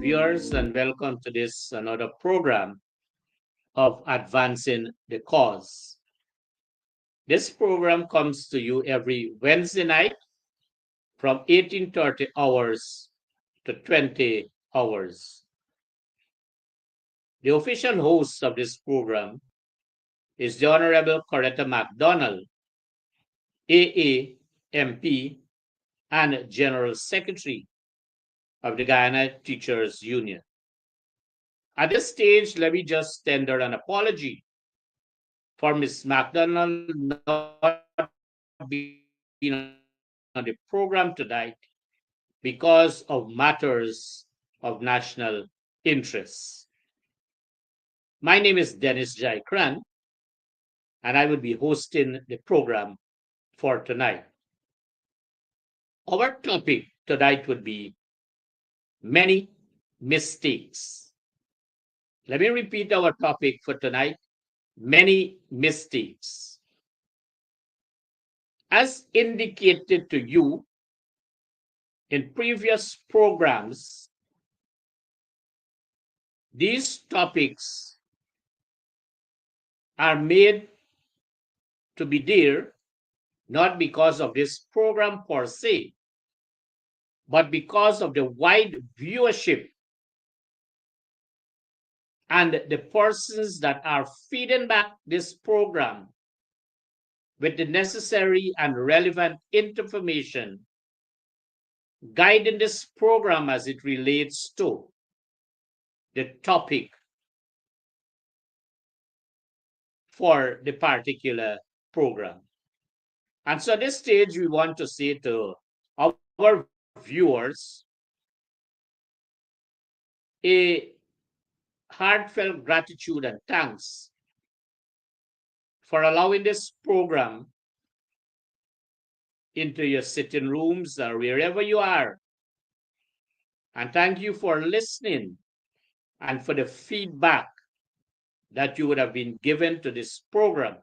viewers, and welcome to this another program of Advancing the Cause. This program comes to you every Wednesday night from 18:30 hours to 20 hours. The official host of this program is the Honorable Coretta McDonald, AA, MP, and General Secretary of the Guyana Teachers Union. At this stage, let me just tender an apology for Ms. McDonald not being on the program tonight because of matters of national interest. My name is Dennis Jaikran, and I will be hosting the program for tonight. Our topic tonight would be many mistakes. Let me repeat our topic for tonight, many mistakes. As indicated to you in previous programs, these topics are made to be there not because of this program per se, but because of the wide viewership and the persons that are feeding back this program with the necessary and relevant information guiding this program as it relates to the topic for the particular program. And so at this stage, we want to say to our viewers a heartfelt gratitude and thanks for allowing this program into your sitting rooms or wherever you are. And thank you for listening and for the feedback that you would have been given to this program,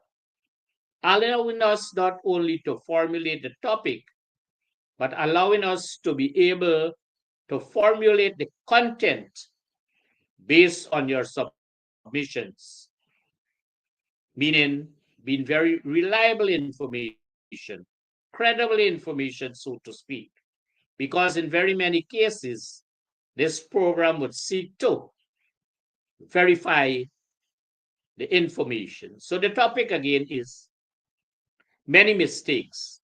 allowing us not only to formulate the topic, but allowing us to be able to formulate the content based on your submissions, meaning being very reliable information, credible information, so to speak, because in very many cases, this program would seek to verify the information. So the topic again is many mistakes.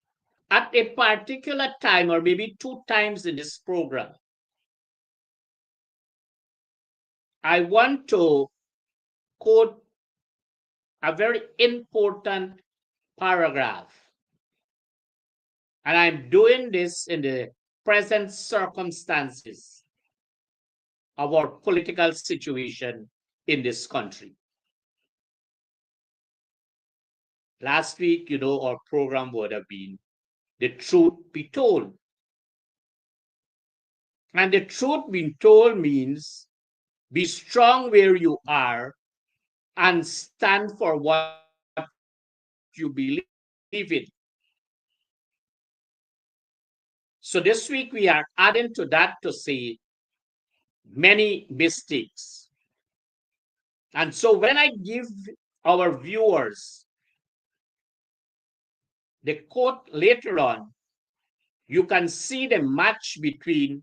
At a particular time, or maybe two times in this program, I want to quote a very important paragraph. And I'm doing this in the present circumstances of our political situation in this country. Last week, our program would have been The Truth Be Told. And the truth being told means be strong where you are and stand for what you believe in. So this week we are adding to that to say many mistakes. And so when I give our viewers the quote later on, you can see the match between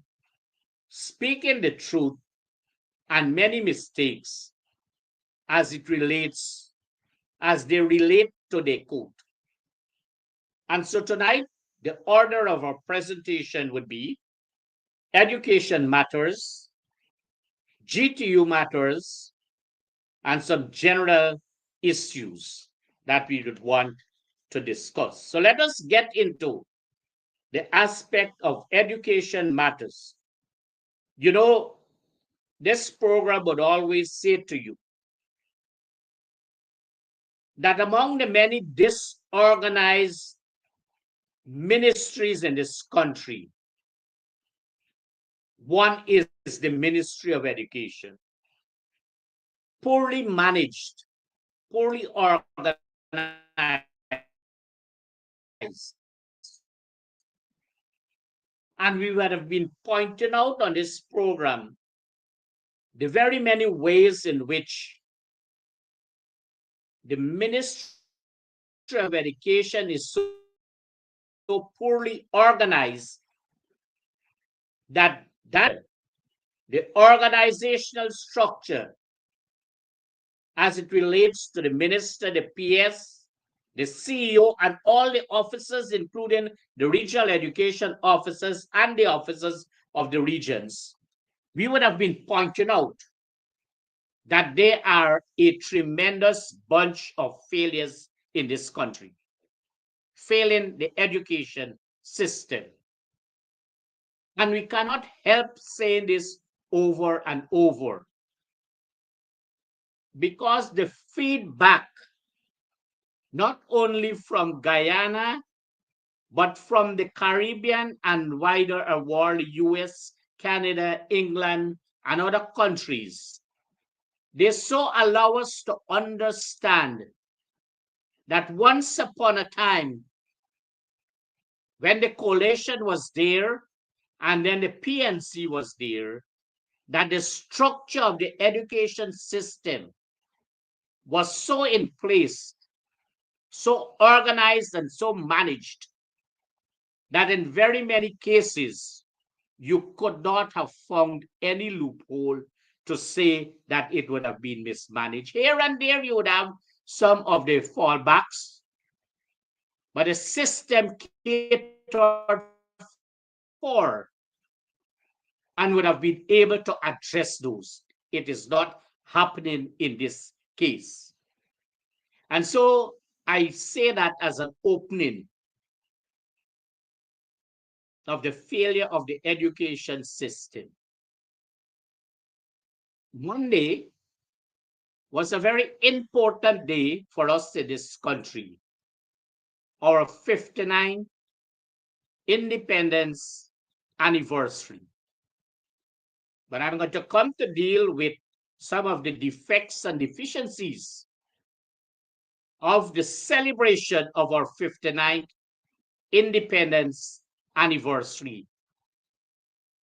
speaking the truth and many mistakes as they relate to the quote. And so tonight, the order of our presentation would be education matters, GTU matters, and some general issues that we would want to discuss. So let us get into the aspect of education matters. This program would always say to you that among the many disorganized ministries in this country, one is the Ministry of Education. Poorly managed, poorly organized. And we would have been pointing out on this program the very many ways in which the Ministry of Education is so poorly organized that the organizational structure as it relates to the minister, the PS, the CEO, and all the officers, including the regional education officers and the officers of the regions, we would have been pointing out that they are a tremendous bunch of failures in this country, failing the education system. And we cannot help saying this over and over because the feedback, not only from Guyana, but from the Caribbean and wider world, US, Canada, England, and other countries, they so allow us to understand that once upon a time, when the coalition was there and then the PNC was there, that the structure of the education system was so in place, so organized and so managed that in very many cases, you could not have found any loophole to say that it would have been mismanaged. Here and there, you would have some of the fallbacks, but the system catered for and would have been able to address those. It is not happening in this case. And so I say that as an opening of the failure of the education system. Monday was a very important day for us in this country, our 59th independence anniversary. But I'm going to come to deal with some of the defects and deficiencies of the celebration of our 59th independence anniversary,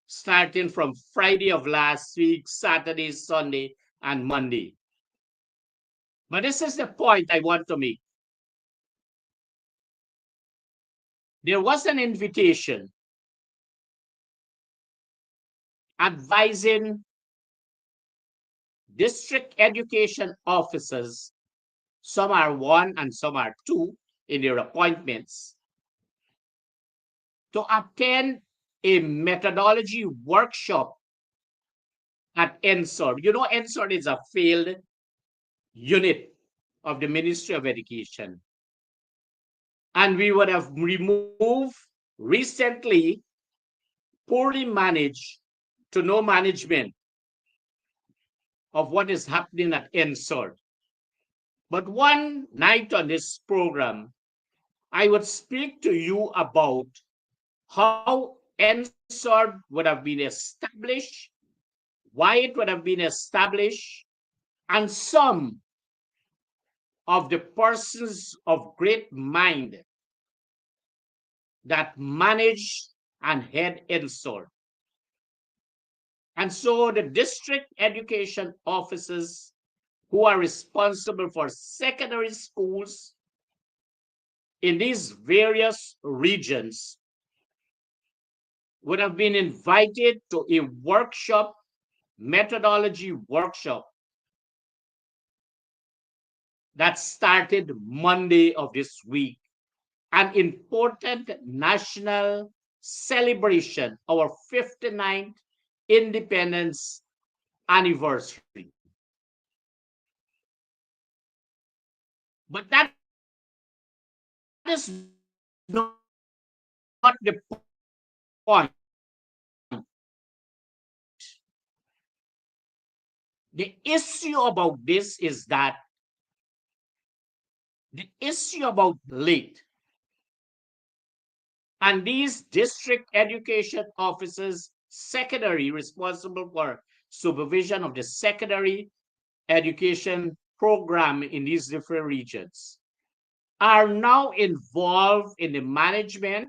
starting from Friday of last week, Saturday, Sunday, and Monday. But this is the point I want to make. There was an invitation advising district education officers, some are one and some are two in their appointments, to attend a methodology workshop at NSOR. You know, NSOR is a failed unit of the Ministry of Education. And we would have removed recently poorly managed to no management of what is happening at NSOR. But one night on this program, I would speak to you about how NSOR would have been established, why it would have been established, and some of the persons of great mind that manage and head NSOR. And so the district education officers who are responsible for secondary schools in these various regions would have been invited to a workshop, methodology workshop, that started Monday of this week, an important national celebration, our 59th independence anniversary. But that is not the point. The issue about this is that the issue about late and these district education officers, secondary, responsible for supervision of the secondary education program in these different regions, are now involved in the management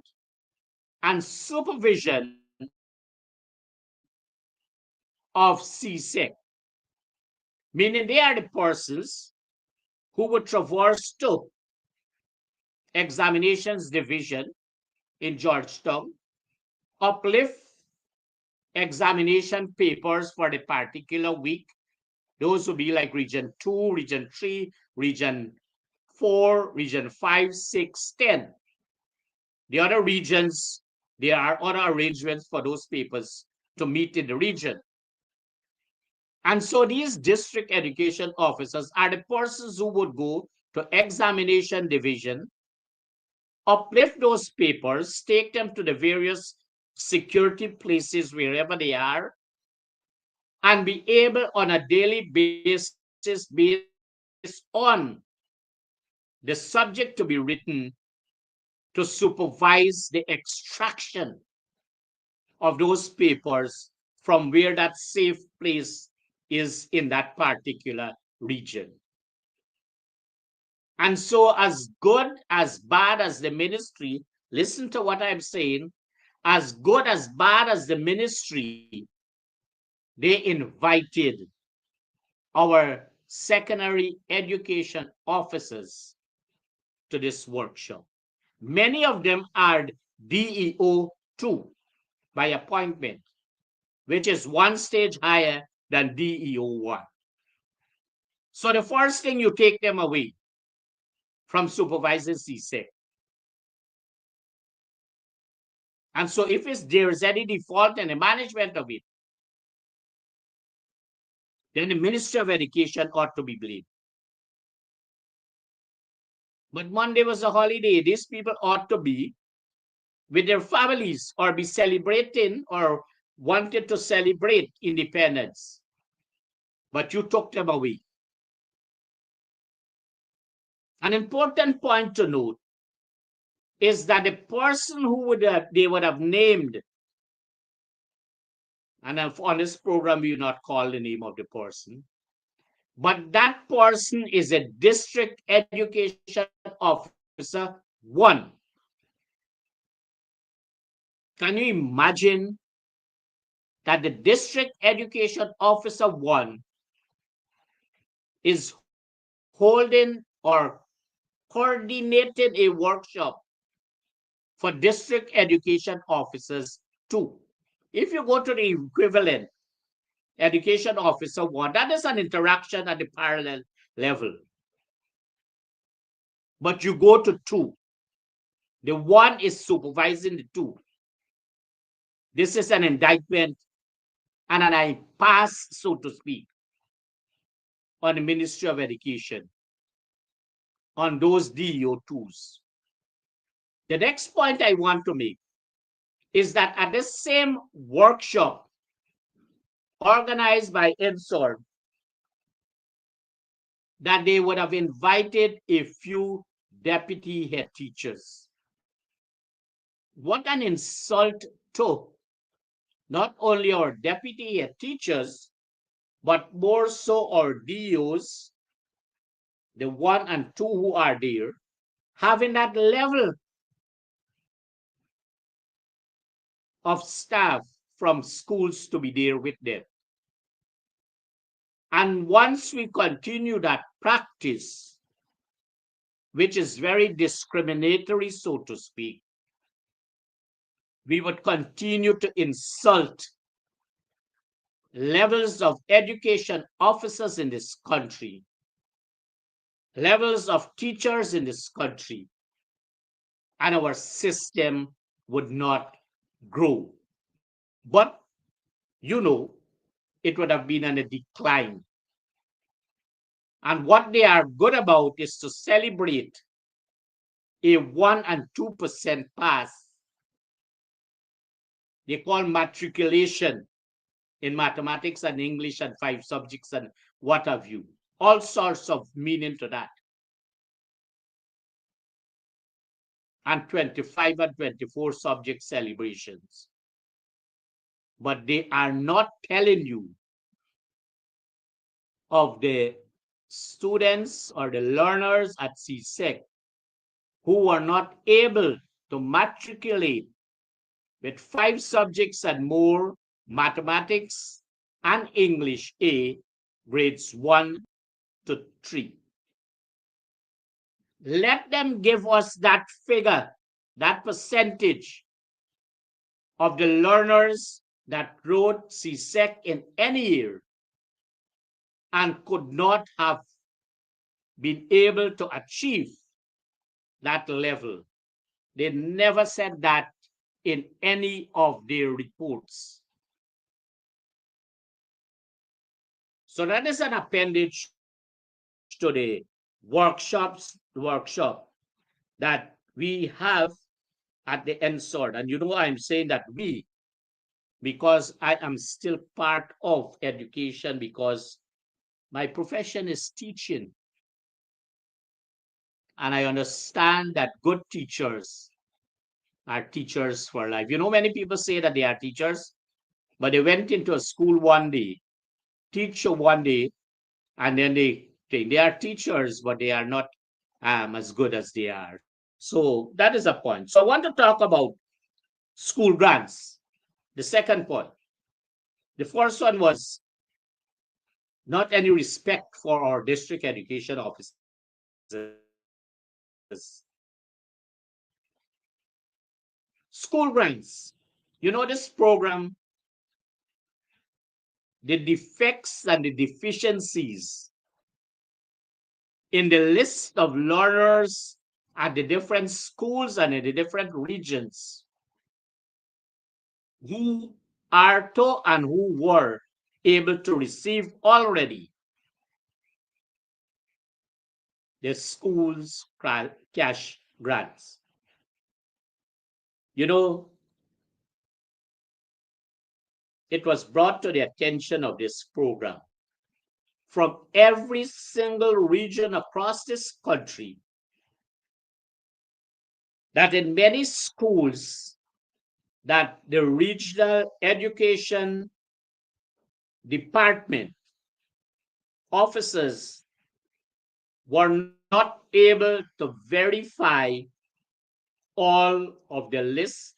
and supervision of CSEC, meaning they are the persons who would traverse to examinations division in Georgetown, uplift examination papers for the particular week. Those would be like Region 2, Region 3, Region 4, Region 5, 6, 10. The other regions, there are other arrangements for those papers to meet in the region. And so these district education officers are the persons who would go to examination division, uplift those papers, take them to the various security places wherever they are, and be able on a daily basis based on the subject to be written to supervise the extraction of those papers from where that safe place is in that particular region. And so, as good, as bad as the ministry, listen to what I'm saying, as good, as bad as the ministry, they invited our secondary education officers to this workshop. Many of them are DEO 2 by appointment, which is one stage higher than DEO 1. So the first thing, you take them away from supervising CSEC. And so if there is any default in the management of it, then the Ministry of Education ought to be blamed. But Monday was a holiday. These people ought to be with their families or be celebrating or wanted to celebrate independence. But you took them away. An important point to note is that the person who they would have named, and on this program we will not call the name of the person, but that person is a district education officer 1. Can you imagine that the district education officer 1 is holding or coordinating a workshop for district education officers 2? If you go to the equivalent education officer 1, that is an interaction at the parallel level. But you go to 2. The 1 is supervising the 2. This is an indictment and an impasse, so to speak, on the Ministry of Education, on those DEO2s. The next point I want to make is that at this same workshop organized by INSOR, that they would have invited a few deputy head teachers. What an insult to not only our deputy head teachers, but more so our DOs, the 1 and 2 who are there, having that level of staff from schools to be there with them. And once we continue that practice, which is very discriminatory, so to speak, we would continue to insult levels of education officers in this country, levels of teachers in this country, and our system would not grow. But, you know, it would have been in a decline. And what they are good about is to celebrate a 1% and 2% pass. They call matriculation in mathematics and English and 5 subjects and what have you. All sorts of meaning to that. And 25 and 24 subject celebrations. But they are not telling you of the students or the learners at CSEC who are not able to matriculate with 5 subjects and more, mathematics and English A, grades 1 to 3. Let them give us that figure, that percentage of the learners that wrote CSEC in any year and could not have been able to achieve that level. They never said that in any of their reports. So that is an appendage to the workshop that we have at the NSORD. And I'm saying that we, because I am still part of education, because my profession is teaching. And I understand that good teachers are teachers for life. Many people say that they are teachers, but they went into a school one day, teach one day, and then they are teachers, but they are not as good as they are. So that is a point. So I want to talk about school grants. The second point. The first one was not any respect for our district education officers. School grants. This program, the defects and the deficiencies in the list of learners at the different schools and in the different regions who are to and who were able to receive already the school's cash grants. It was brought to the attention of this program from every single region across this country that in many schools that the regional education department officers were not able to verify all of the list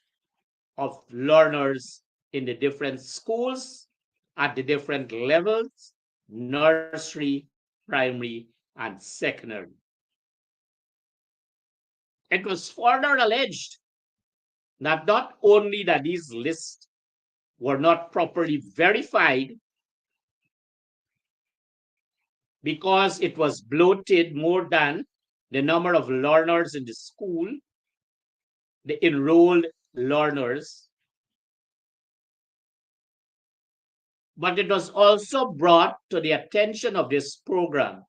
of learners in the different schools at the different levels, nursery, primary, and secondary. It was further alleged that not only that these lists were not properly verified because it was bloated more than the number of learners in the school, the enrolled learners, but it was also brought to the attention of this program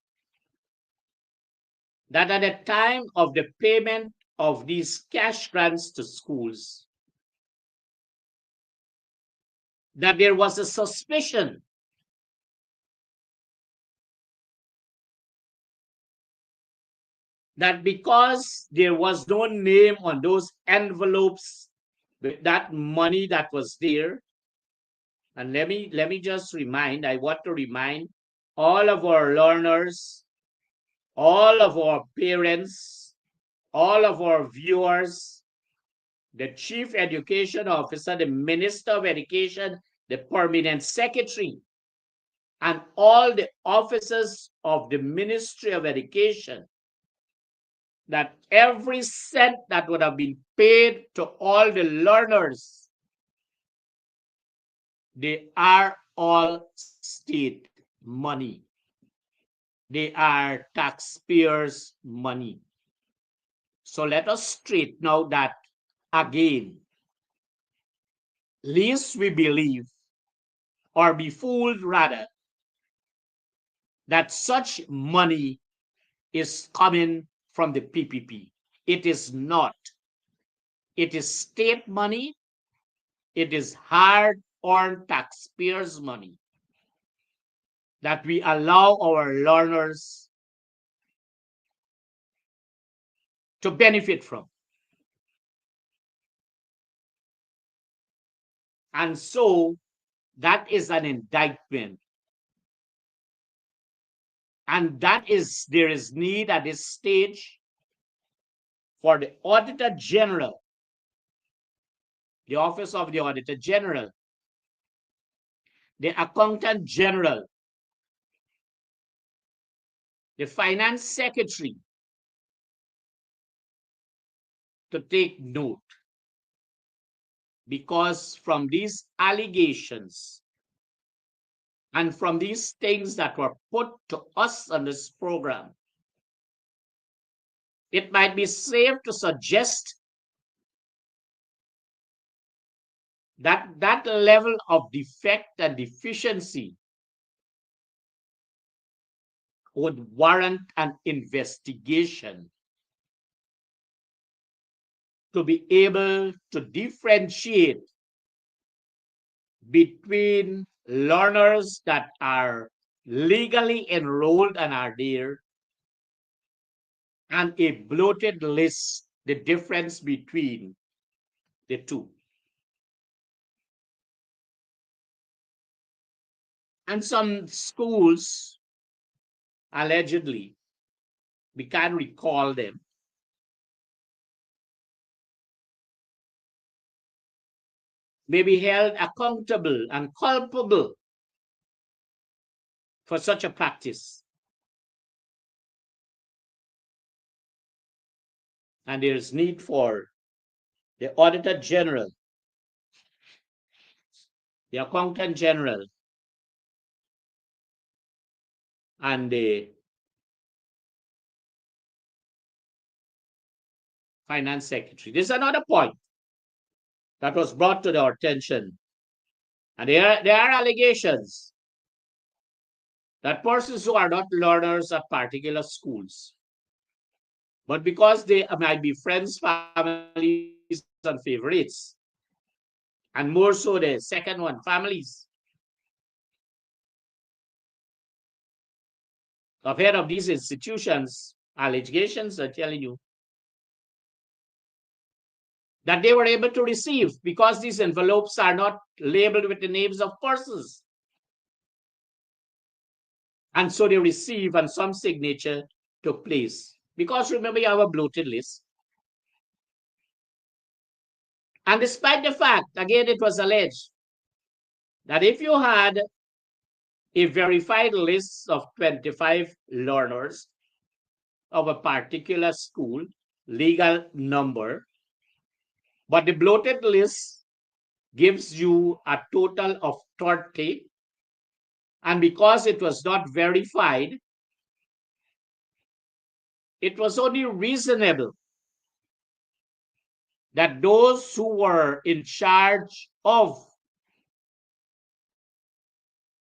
that at the time of the payment of these cash grants to schools, that there was a suspicion that because there was no name on those envelopes with that money that was there, and let me just I want to remind all of our learners, all of our parents, all of our viewers, the chief education officer, the minister of education, the permanent secretary, and all the officers of the Ministry of Education, that every cent that would have been paid to all the learners, they are all state money. They are taxpayers' money. So let us straighten out that again. Lest we believe, or be fooled rather, that such money is coming from the PPP. It is not. It is state money. It is hard-earned taxpayers' money that we allow our learners to benefit from. And so that is an indictment. And there is need at this stage for the Auditor General, the Office of the Auditor General, the Accountant General, the finance secretary to take note, because from these allegations and from these things that were put to us on this program, it might be safe to suggest that that level of defect and deficiency would warrant an investigation to be able to differentiate between learners that are legally enrolled and are there and a bloated list, the difference between the two. And some schools, allegedly, we can't recall them, may be held accountable and culpable for such a practice. And there's need for the Auditor General, the Accountant General, and the Finance Secretary. This is another point that was brought to our attention. And there are allegations that persons who are not learners at particular schools, but because they might be friends, families, and favorites, and more so the second one, families of head of these institutions, allegations are telling you that they were able to receive because these envelopes are not labeled with the names of persons. And so they receive and some signature took place. Because remember, you have a bloated list. And despite the fact, again, it was alleged that if you had a verified list of 25 learners of a particular school, legal number, but the bloated list gives you a total of 30, and because it was not verified, it was only reasonable that those who were in charge of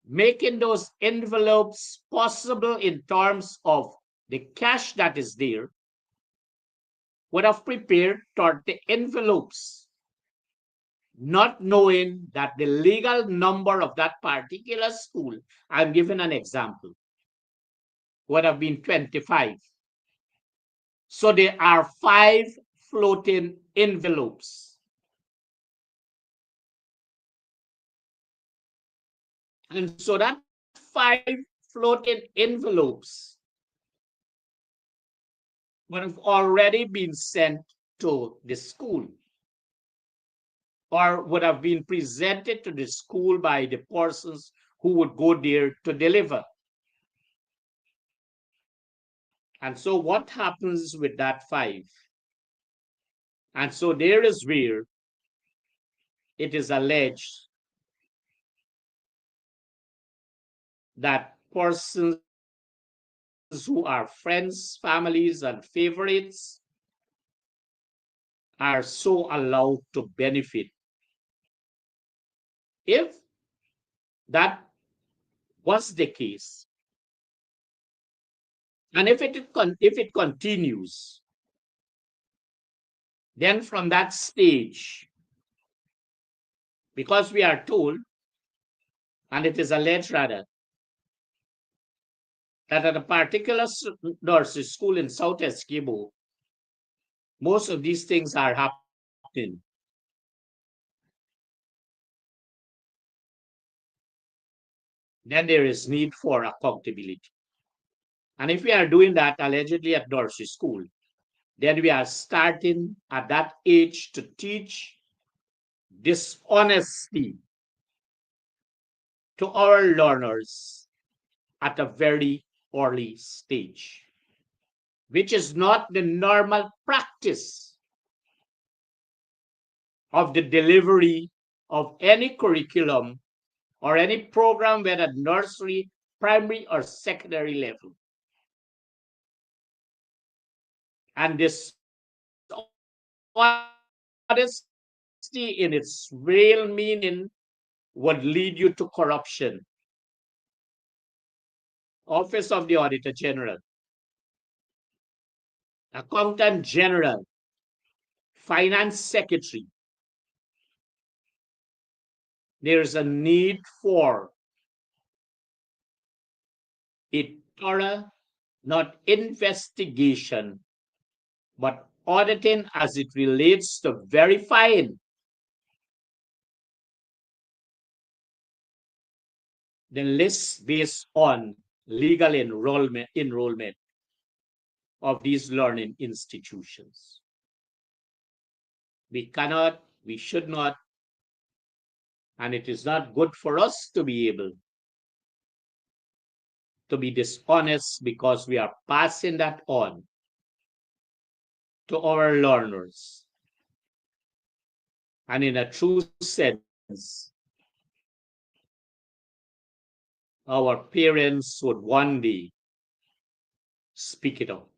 making those envelopes possible in terms of the cash that is there would have prepared 30 envelopes, not knowing that the legal number of that particular school, I'm giving an example, would have been 25. So there are 5 floating envelopes. And so that 5 floating envelopes would have already been sent to the school or would have been presented to the school by the persons who would go there to deliver. And so what happens with that 5? And so there is where it is alleged that persons who are friends, families, and favorites are so allowed to benefit. If that was the case, and if it continues, then from that stage, because we are told, and it is alleged rather, that at a particular nursery school in South Esquibo, most of these things are happening. Then there is need for accountability. And if we are doing that allegedly at nursery school, then we are starting at that age to teach dishonesty to our learners at a very early stage, which is not the normal practice of the delivery of any curriculum or any program, whether nursery, primary, or secondary level. And dishonesty in its real meaning would lead you to corruption. Office of the Auditor General, Accountant General, Finance Secretary. There is a need for a thorough, not investigation, but auditing as it relates to verifying the list based on legal enrollment of these learning institutions. We cannot, we should not, and it is not good for us to be able to be dishonest, because we are passing that on to our learners. And in a true sense, our parents would one day speak it out.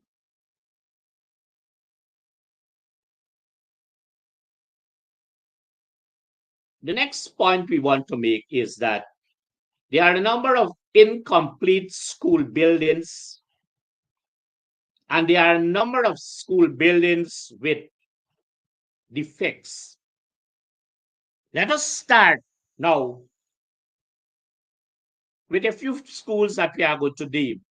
The next point we want to make is that there are a number of incomplete school buildings, and there are a number of school buildings with defects. Let us start now with a few schools that we are going to name.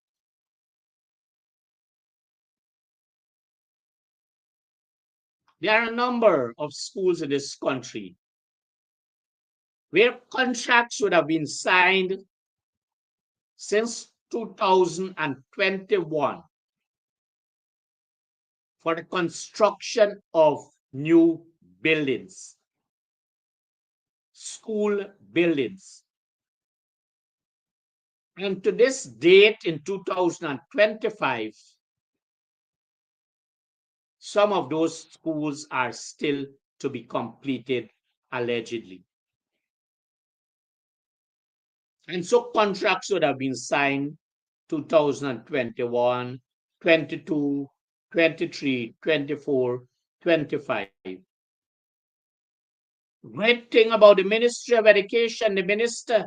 There are a number of schools in this country where contracts would have been signed since 2021 for the construction of new buildings, school buildings. And to this date in 2025, some of those schools are still to be completed, allegedly. And so contracts would have been signed 2021, 22, 23, 24, 25. Great thing about the Ministry of Education, the minister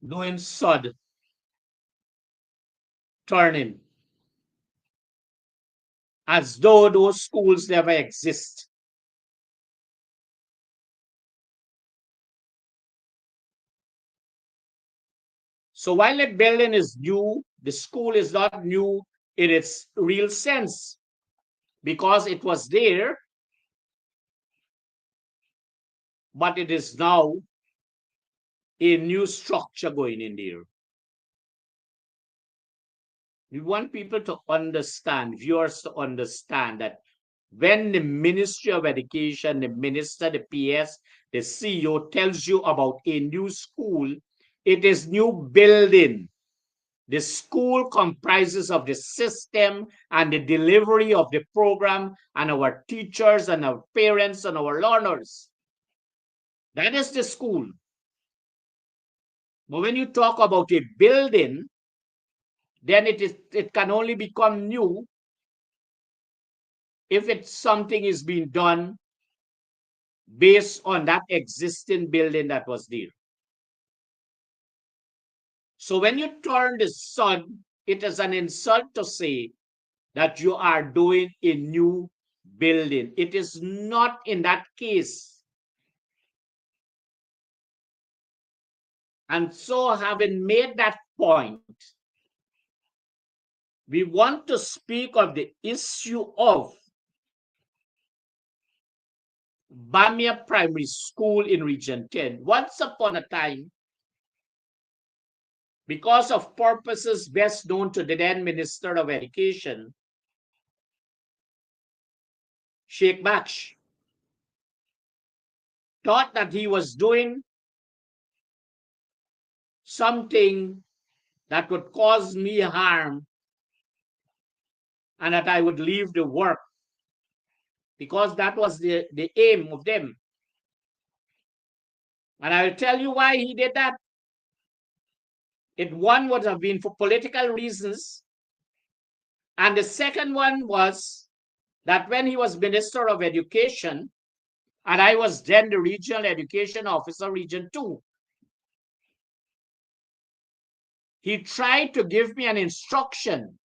doing sod turning as though those schools never exist. So while the building is new, the school is not new in its real sense, because it was there, but it is now a new structure going in there. We want people to understand, viewers to understand, that when the Ministry of Education, the minister, the PS, the CEO tells you about a new school, it is new building. The school comprises of the system and the delivery of the program and our teachers and our parents and our learners. That is the school. But when you talk about a building, then it can only become new if something is being done based on that existing building that was there. So when you turn the sun, it is an insult to say that you are doing a new building. It is not in that case. And so, having made that point, we want to speak of the issue of Bamia Primary School in Region 10. Once upon a time, because of purposes best known to the then Minister of Education, Sheikh Baksh, thought that he was doing something that would cause me harm and that I would leave the work, because that was the aim of them. And I will tell you why he did that. One would have been for political reasons. And the second one was that when he was Minister of Education, and I was then the Regional Education Officer, Region 2, he tried to give me an instruction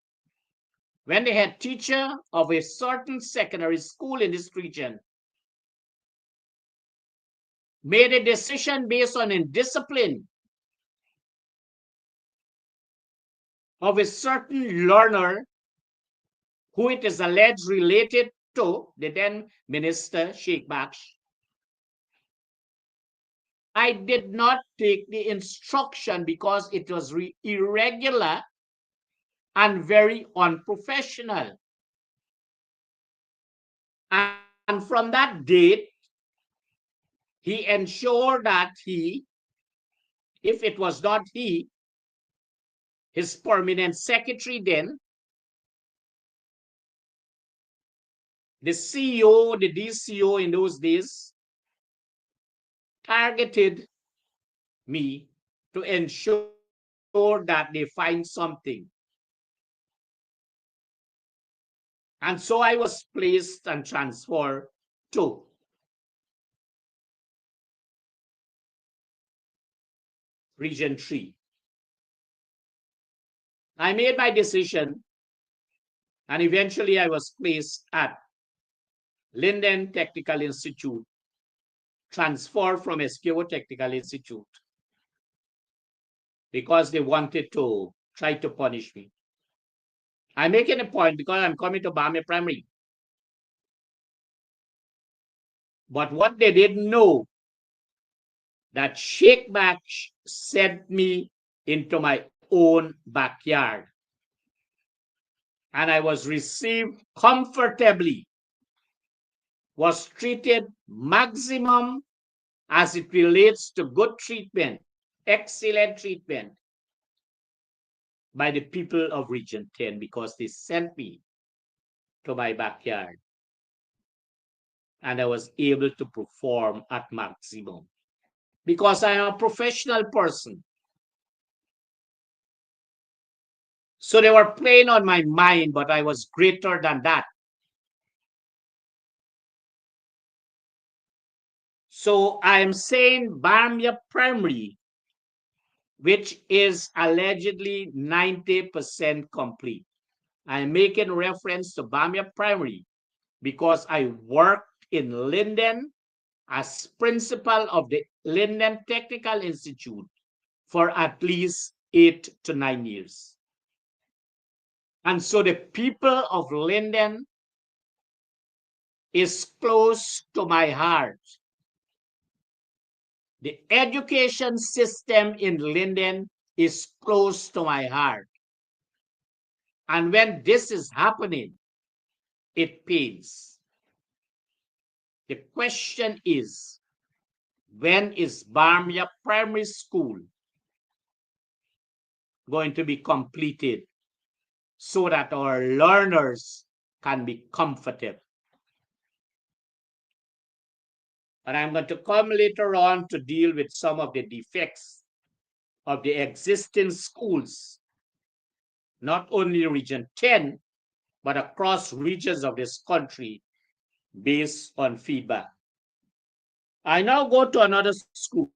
when the head teacher of a certain secondary school in this region made a decision based on indiscipline of a certain learner who it is alleged related to the then Minister Sheikh Baksh. I did not take the instruction because it was irregular and very unprofessional. And from that date, he ensured that if it was not he, his permanent secretary then, the CEO, the DCO in those days, targeted me to ensure that they find something. And so I was placed and transferred to Region 3. I made my decision, and eventually I was placed at Linden Technical Institute, transferred from Esquivo Technical Institute, because they wanted to try to punish me. I'm making a point because I'm coming to Bamia Primary. But what they didn't know, that Sheikh Baksh sent me into my own backyard. And I was received comfortably, was treated maximum as it relates to good treatment, excellent treatment by the people of Region 10, because they sent me to my backyard. And I was able to perform at maximum because I am a professional person. So they were playing on my mind, but I was greater than that. So I am saying Bamia Primary, which is allegedly 90% complete. I'm making reference to Bamia Primary because I worked in Linden as principal of the Linden Technical Institute for at least 8 to 9 years. And so the people of Linden is close to my heart. The education system in Linden is close to my heart. And when this is happening, it pains. The question is, when is Bamia Primary School going to be completed so that our learners can be comforted? And I'm going to come later on to deal with some of the defects of the existing schools, not only Region 10, but across regions of this country based on feedback. I now go to another school.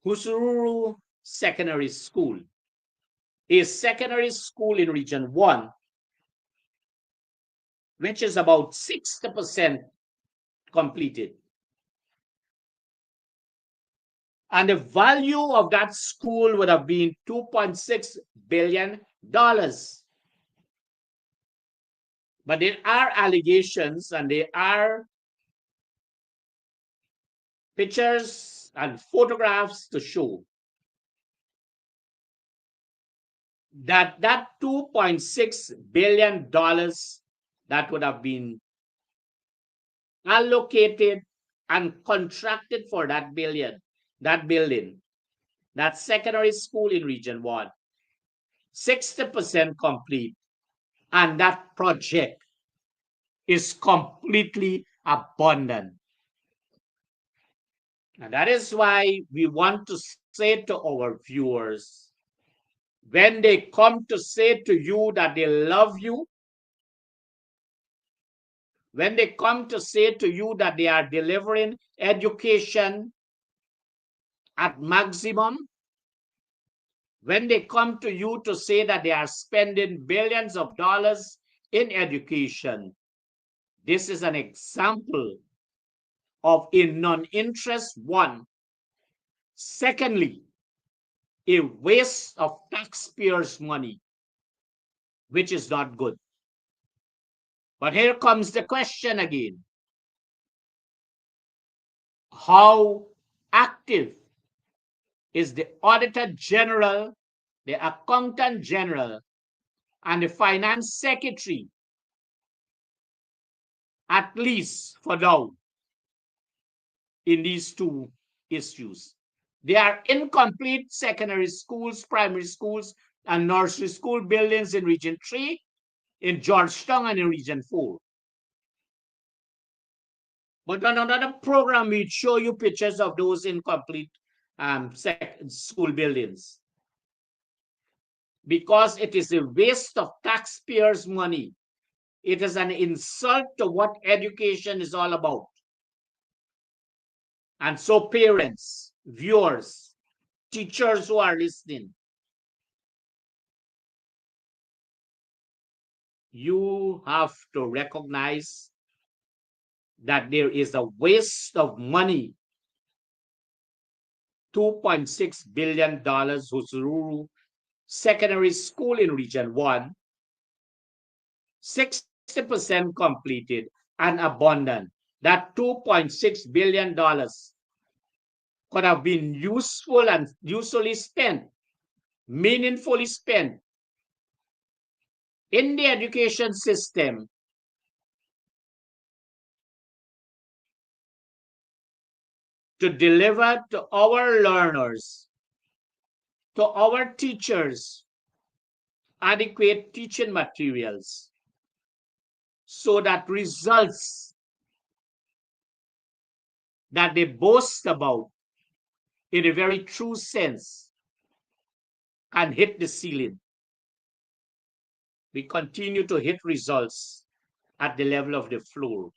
Husururu Secondary School, a secondary school in Region 1, which is about 60% completed. And the value of that school would have been $2.6 billion. But there are allegations and there are pictures and photographs to show that that $2.6 billion that would have been allocated and contracted for that building, that secondary school in Region 1, 60% complete, and that project is completely abandoned. And that is why we want to say to our viewers, when they come to say to you that they love you, when they come to say to you that they are delivering education at maximum, when they come to you to say that they are spending billions of dollars in education, this is an example of a non-interest one. Secondly, a waste of taxpayers' money, which is not good. But here comes the question again. How active is the Auditor General, the Accountant General, and the Finance Secretary, at least for now, in these two issues? They are incomplete secondary schools, primary schools, and nursery school buildings in Region 3, in Georgetown, and in Region 4. But on another program, we'd show you pictures of those incomplete school buildings. Because it is a waste of taxpayers' money. It is an insult to what education is all about. And so parents, viewers, teachers who are listening, you have to recognize that there is a waste of money. $2.6 billion Husururu Secondary School in Region 1, 60% completed and abandoned. That $2.6 billion could have been useful and usefully spent, meaningfully spent in the education system to deliver to our learners, to our teachers, adequate teaching materials, so that results that they boast about in a very true sense can hit the ceiling. We continue to hit results at the level of the floor,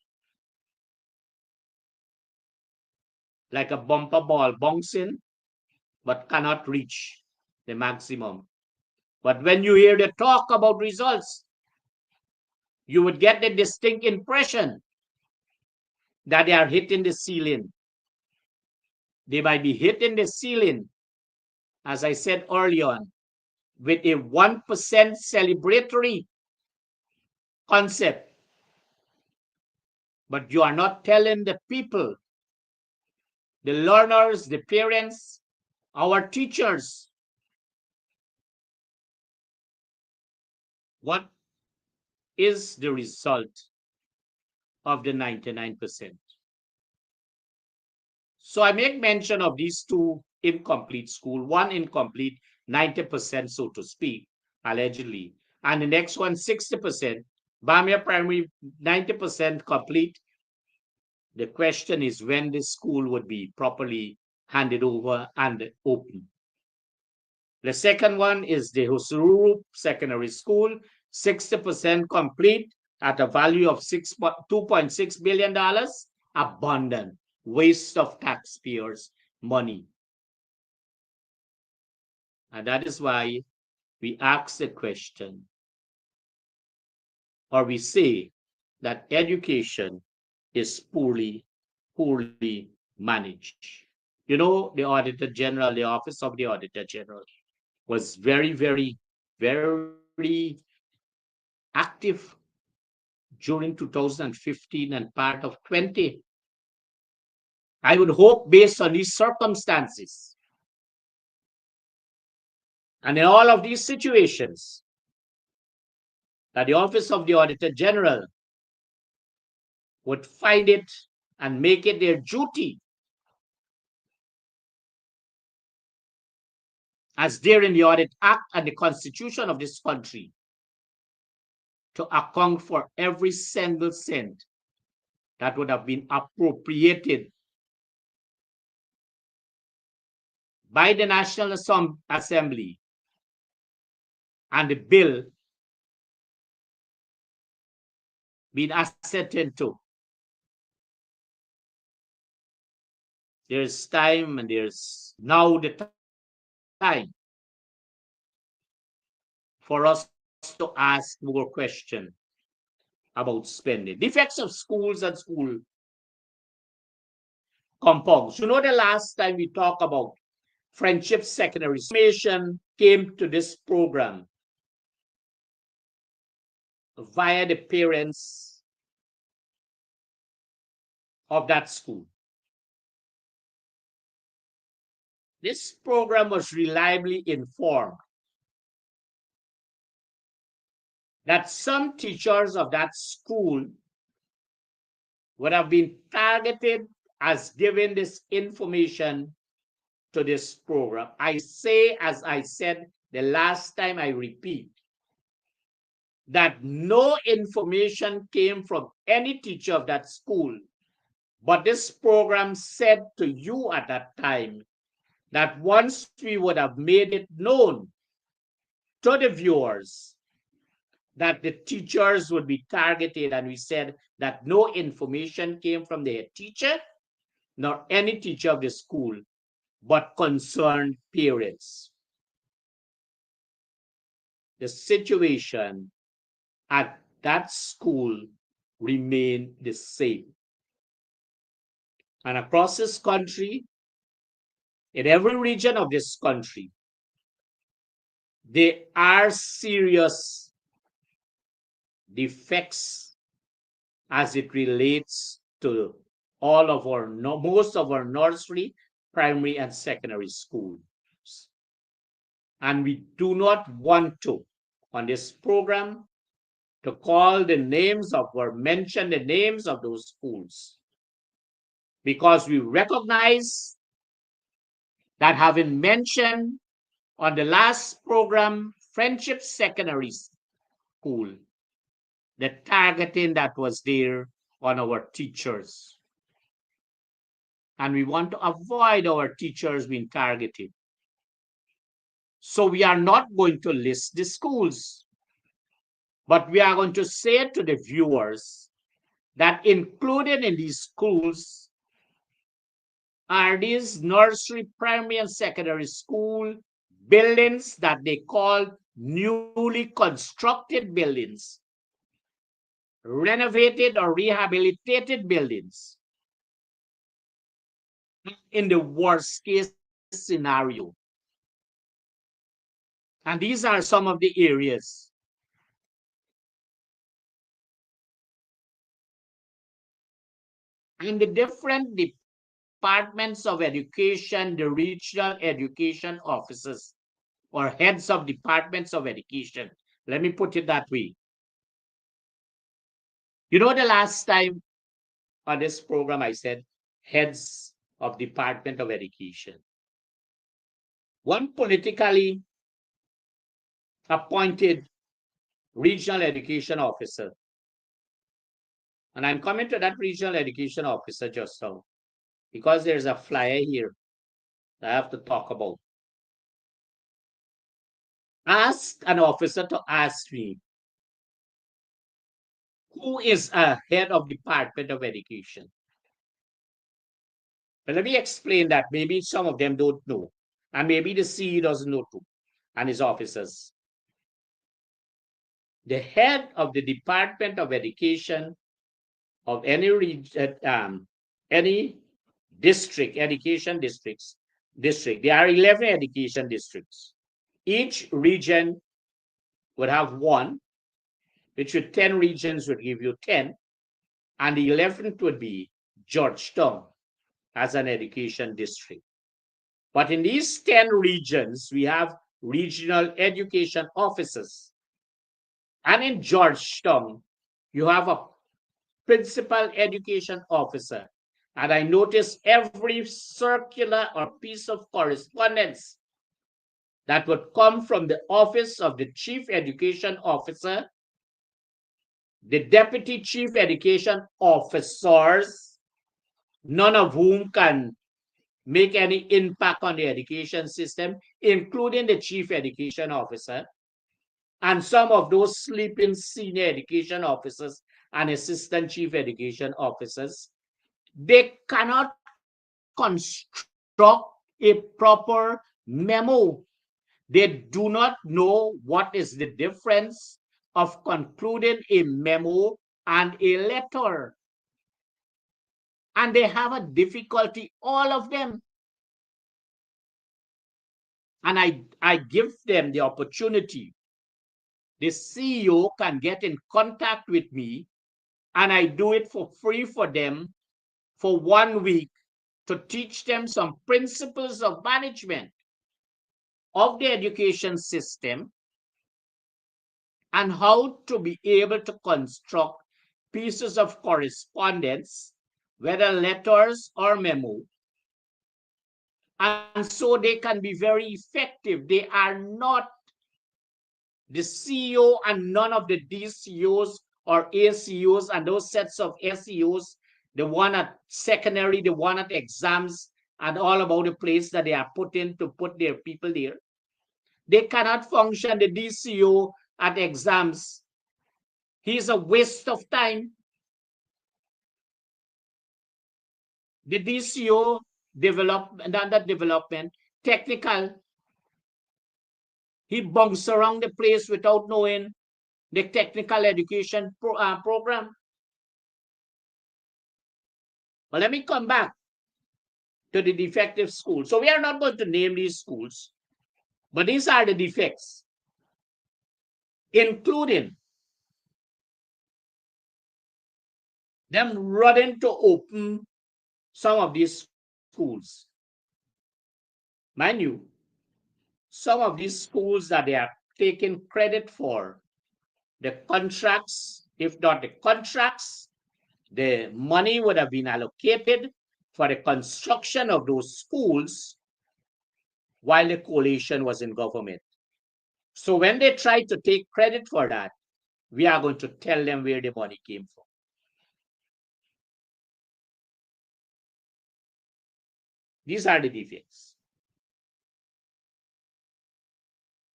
like a bumper ball bouncing, but cannot reach the maximum. But when you hear the talk about results, you would get the distinct impression that they are hitting the ceiling. They might be hitting the ceiling, as I said early on, with a 1% celebratory concept. But you are not telling the people, the learners, the parents, our teachers, what is the result of the 99%. So I make mention of these two incomplete schools, one incomplete, 90%, so to speak, allegedly, and the next one, 60%, Bamia Primary, 90% complete. The question is when the school would be properly handed over and open. The second one is the Husururu Secondary School, 60% complete at a value of $2.6 billion, abandoned, waste of taxpayers' money. And that is why we ask the question, or we say that education is poorly managed. You know, the Auditor General, the Office of the Auditor General, was very, very, very active during 2015 and part of 20. I would hope, based on these circumstances and in all of these situations, that the Office of the Auditor General would find it and make it their duty, as there in the Audit Act and the Constitution of this country, to account for every single cent that would have been appropriated by the National Assembly and the bill being ascertained to. There's time, and there's now the time for us to ask more questions about spending. The effects of schools and school compounds. The last time we talked about Friendship Secondary Information came to this program via the parents of that school. This program was reliably informed that some teachers of that school would have been targeted as giving this information to this program. I say, as I said the last time, I repeat, that no information came from any teacher of that school, but this program said to you at that time that once we would have made it known to the viewers that the teachers would be targeted, and we said that no information came from the teacher nor any teacher of the school, but concerned parents. The situation at that school remained the same. And across this country, in every region of this country, there are serious defects as it relates to all of our, most of our nursery, primary, and secondary schools. And we do not want to, on this program, to call the names of or mention the names of those schools, because we recognize that, having mentioned on the last program, Friendship Secondary School, the targeting that was there on our teachers. And we want to avoid our teachers being targeted. So we are not going to list the schools, but we are going to say to the viewers that included in these schools are these nursery, primary, and secondary school buildings that they call newly constructed buildings, renovated or rehabilitated buildings. In the worst case scenario. And these are some of the areas. In the different departments of education, the regional education officers or heads of departments of education, let me put it that way. The last time on this program, I said heads of Department of Education. One politically appointed regional education officer, and I'm coming to that regional education officer just now, because there's a flyer here that I have to talk about. Ask an officer to ask me, who is a head of Department of Education? But let me explain that. Maybe some of them don't know, and maybe the CEO doesn't know too, and his officers. The head of the Department of Education of any region, any district, education district. There are 11 education districts. Each region would have one, which with 10 regions would give you 10, and the 11th would be Georgetown as an education district. But in these 10 regions, we have regional education officers. And in Georgetown, you have a principal education officer. And I noticed every circular or piece of correspondence that would come from the office of the chief education officer, the deputy chief education officers, none of whom can make any impact on the education system, including the chief education officer, and some of those sleeping senior education officers and assistant chief education officers. They cannot construct a proper memo. They do not know what is the difference of concluding a memo and a letter. And they have a difficulty, all of them. And I give them the opportunity. The CEO can get in contact with me, and I do it for free for them for 1 week to teach them some principles of management of the education system and how to be able to construct pieces of correspondence, whether letters or memo. And so they can be very effective. They are not the CEO and none of the DCOs or ACOs and those sets of SEOs, the one at secondary, the one at exams, and all about the place that they are put in to put their people there. They cannot function. The DCO at exams, he's a waste of time. The DCO development, technical, he bunks around the place without knowing the technical education program. But let me come back to the defective schools. So we are not going to name these schools, but these are the defects, including them running to open some of these schools. Mind you, some of these schools that they are taking credit for, the contracts, if not the contracts, the money would have been allocated for the construction of those schools while the coalition was in government. So when they try to take credit for that, we are going to tell them where the money came from. These are the defects.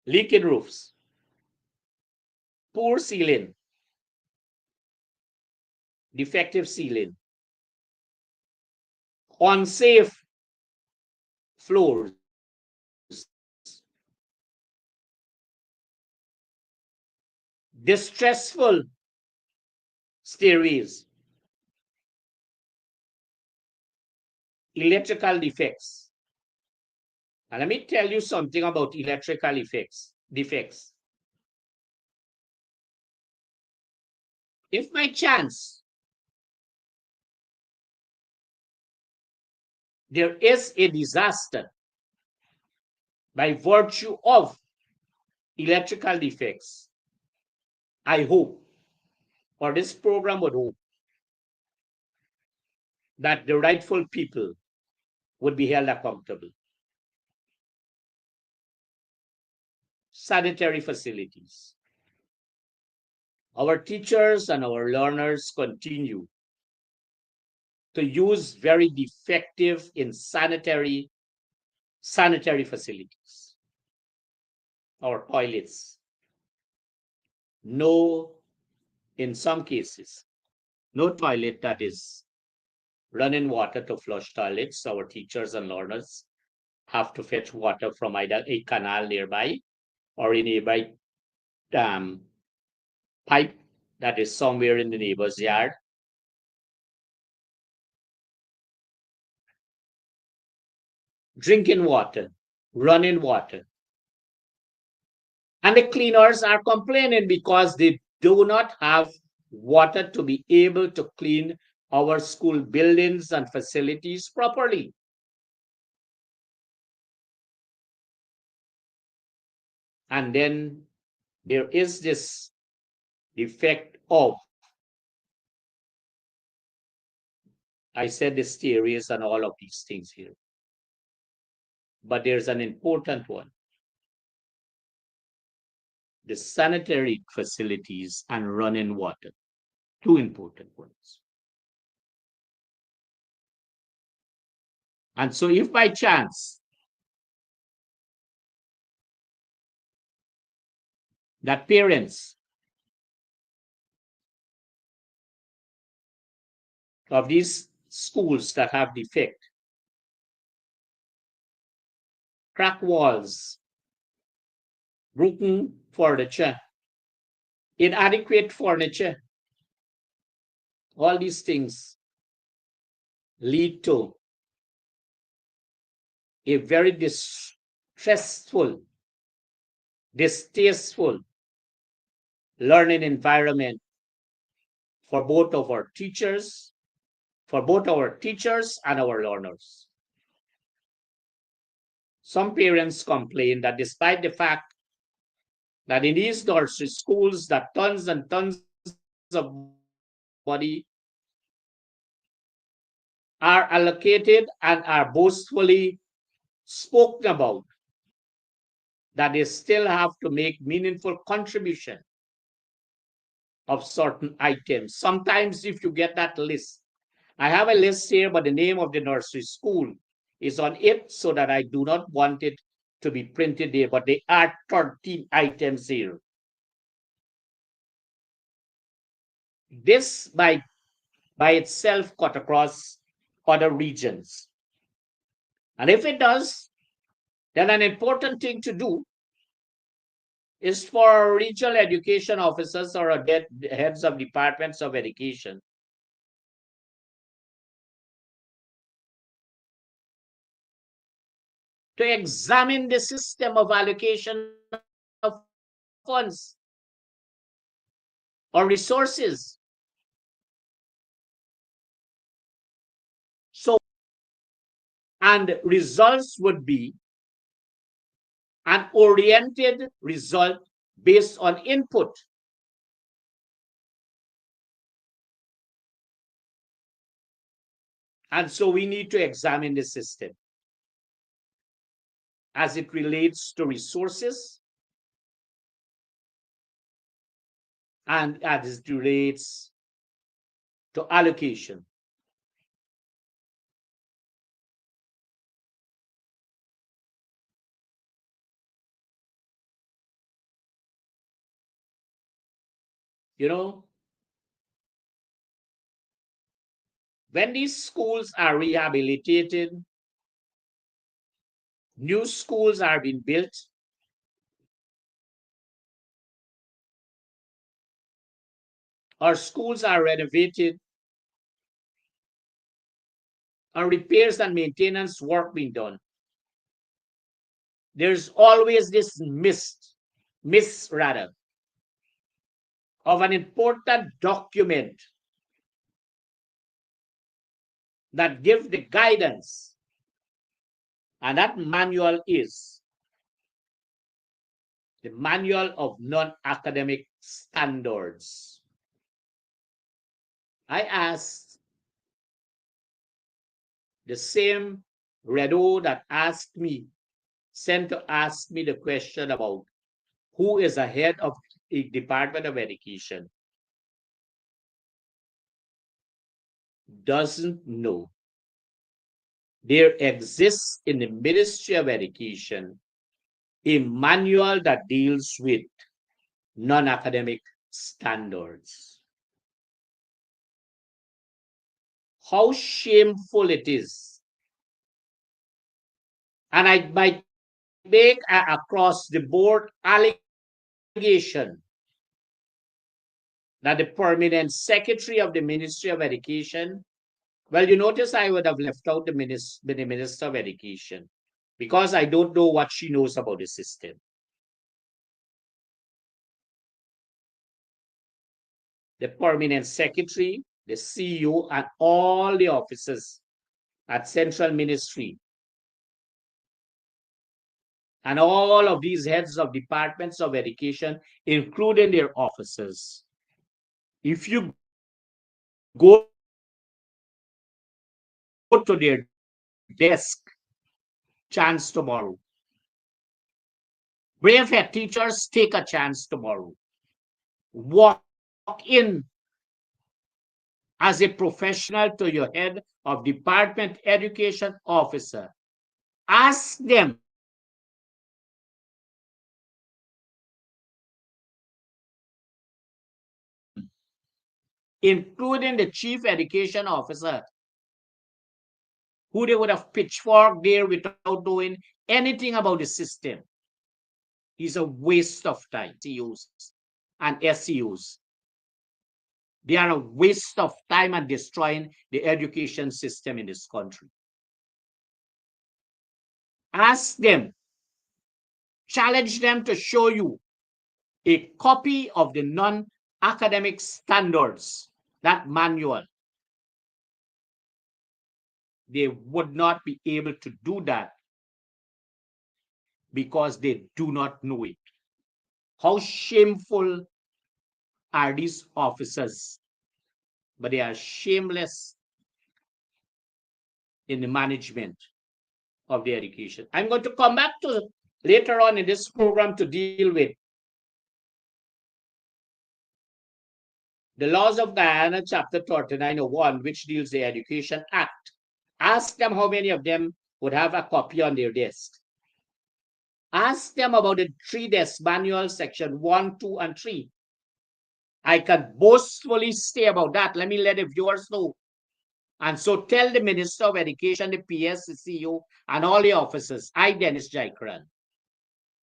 Leaking roofs, poor ceiling, defective ceiling, unsafe floors, distressful stairways, electrical defects. And let me tell you something about electrical defects. If by chance there is a disaster by virtue of electrical defects, I hope, or this program would hope, that the rightful people would be held accountable. Sanitary facilities. Our teachers and our learners continue to use very defective in sanitary facilities. Our toilets. No, in some cases, no toilet that is running water to flush toilets. Our teachers and learners have to fetch water from either a canal nearby or a nearby pipe that is somewhere in the neighbor's yard. Drinking water, running water. And the cleaners are complaining because they do not have water to be able to clean our school buildings and facilities properly. And then there is this effect of, I said the stairways and all of these things here. But there's an important one: the sanitary facilities and running water. Two important ones. And so, if by chance that parents of these schools that have defect, crack walls, broken furniture, inadequate furniture, all these things lead to a very distressful, distasteful learning environment for both of our teachers, for both our teachers and our learners. Some parents complain that despite the fact that in these nursery schools that tons and tons of money are allocated and are boastfully spoken about, that they still have to make meaningful contribution of certain items. Sometimes if you get that list, I have a list here, but the name of the nursery school is on it so that I do not want it to be printed there, but there are 13 items here. This by itself cut across other regions. And if it does, then an important thing to do is for regional education officers or heads of departments of education to examine the system of allocation of funds or resources. So, and results would be an oriented result based on input. And so we need to examine the system as it relates to resources and as it relates to allocation. You know, when these schools are rehabilitated, new schools are being built, or schools are renovated, or repairs and maintenance work being done, there's always this miss rather, of an important document that gives the guidance. And that manual is the Manual of Non-Academic Standards. I asked the same Redo that sent to ask me the question about who is the head of the Department of Education, doesn't know. There exists in the Ministry of Education a manual that deals with non-academic standards. How shameful it is. And I might make an across-the-board allegation that the permanent secretary of the Ministry of Education, well, you notice I would have left out the Minister of Education because I don't know what she knows about the system. The permanent secretary, the CEO, and all the officers at Central Ministry, and all of these heads of departments of education, including their officers. If you go to their desk chance tomorrow. Brave head teachers, take a chance tomorrow. Walk in as a professional to your head of department education officer. Ask them, including the chief education officer, who they would have pitchforked there without doing anything about the system. Is a waste of time. CUs and SCUs. They are a waste of time and destroying the education system in this country. Ask them, challenge them to show you a copy of the non-academic standards, that manual. They would not be able to do that because they do not know it. How shameful are these officers? But they are shameless in the management of the education. I'm going to come back to later on in this program to deal with the laws of Guyana, chapter 3901, which deals the Education Act. Ask them how many of them would have a copy on their desk. Ask them about the 3-desk manual, section 1, 2, and 3. I can boastfully say about that. Let me let the viewers know. And so tell the Minister of Education, the PS, the CEO, and all the officers, I, Dennis Jaikran,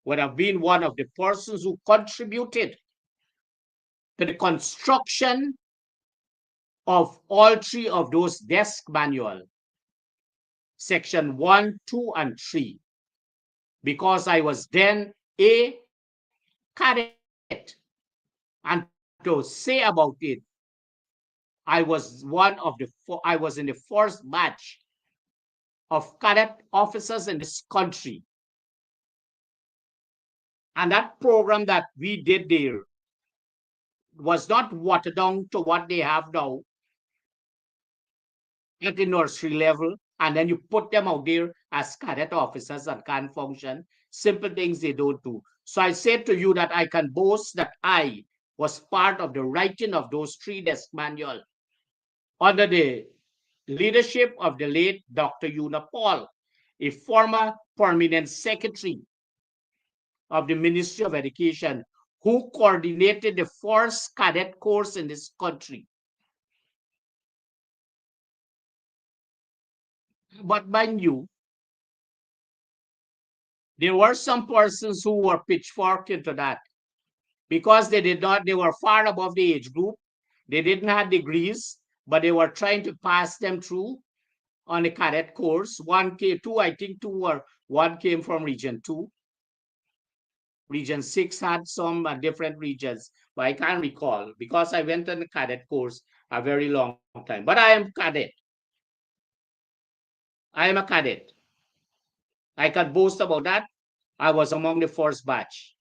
would have been one of the persons who contributed to the construction of all 3 of those desk manual, section 1, 2, and 3, because I was then a cadet. And to say about it, I was I was in the first batch of cadet officers in this country. And that program that we did there was not watered down to what they have now at the nursery level, and then you put them out there as cadet officers and can't function. Simple things they don't do. So I said to you that I can boast that I was part of the writing of those 3-desk manual under the leadership of the late Dr. Una Paul, a former permanent secretary of the Ministry of Education, who coordinated the first cadet course in this country. But mind you, there were some persons who were pitchforked into that because they were far above the age group. They didn't have degrees, but they were trying to pass them through on a cadet course. One came, two, I think two or one came from region 2. Region 6 had some different regions, but I can't recall because I went on the cadet course a very long time. But I am cadet. I am a cadet. I can boast about that. I was among the first batch.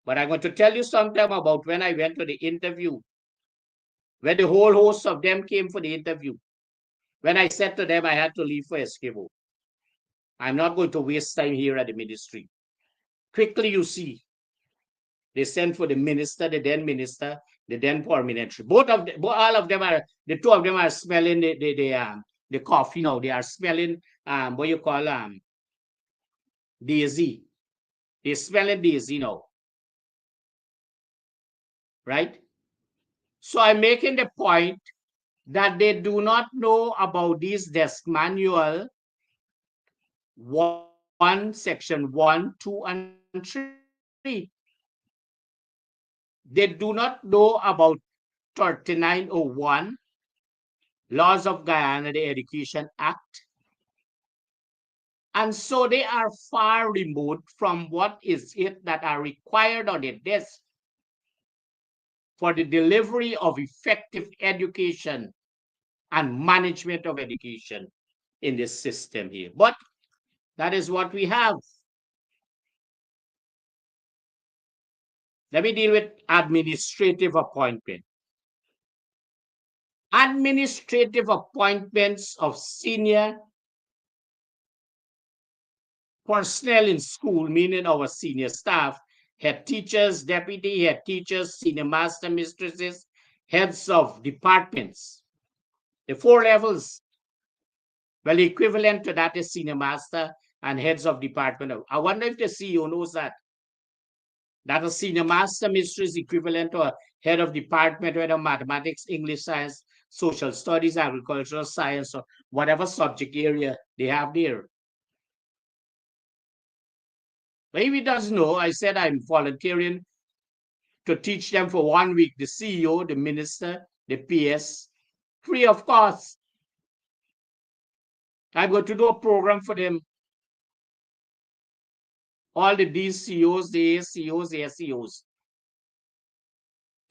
But I'm going to tell you something about when I went to the interview, when the whole host of them came for the interview. When I said to them I had to leave for Esquivo, I'm not going to waste time here at the ministry. Quickly, you see, they sent for the minister, the then parliamentary. All of them are, the 2 of them are smelling the coffee now. They are smelling what you call daisy. They're smelling daisy now. Right? So I'm making the point that they do not know about this desk manual 1, section 1, 2, and 3. They do not know about 3901, Laws of Guyana, the Education Act. And so they are far removed from what is it that are required on the desk for the delivery of effective education and management of education in this system here. But that is what we have. Let me deal with administrative appointment. administrative appointments of senior personnel in school, meaning our senior staff, head teachers, deputy head teachers, senior master mistresses, heads of departments. The 4 levels, well, equivalent to that is senior master and heads of department. I wonder if the CEO knows that. That a senior master mistress equivalent to a head of department, whether mathematics, English, science, social studies, agricultural science, or whatever subject area they have there. If he doesn't know, I said I'm volunteering to teach them for 1 week, the CEO, the minister, the PS, free of cost. I'm going to do a program for them. All these CEOs, the ACOs, the SEOs,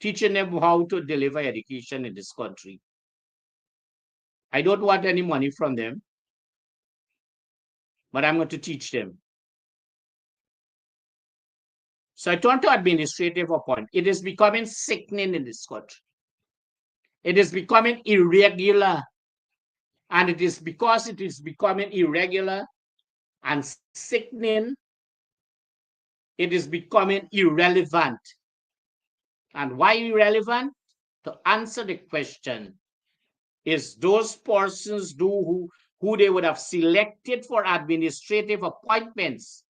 teaching them how to deliver education in this country. I don't want any money from them, but I'm going to teach them. So I turn to administrative appointment. It is becoming sickening in this country. It is becoming irregular. And it is because it is becoming irregular and sickening, it is becoming irrelevant. And why irrelevant? To answer the question, is those persons who they would have selected for administrative appointments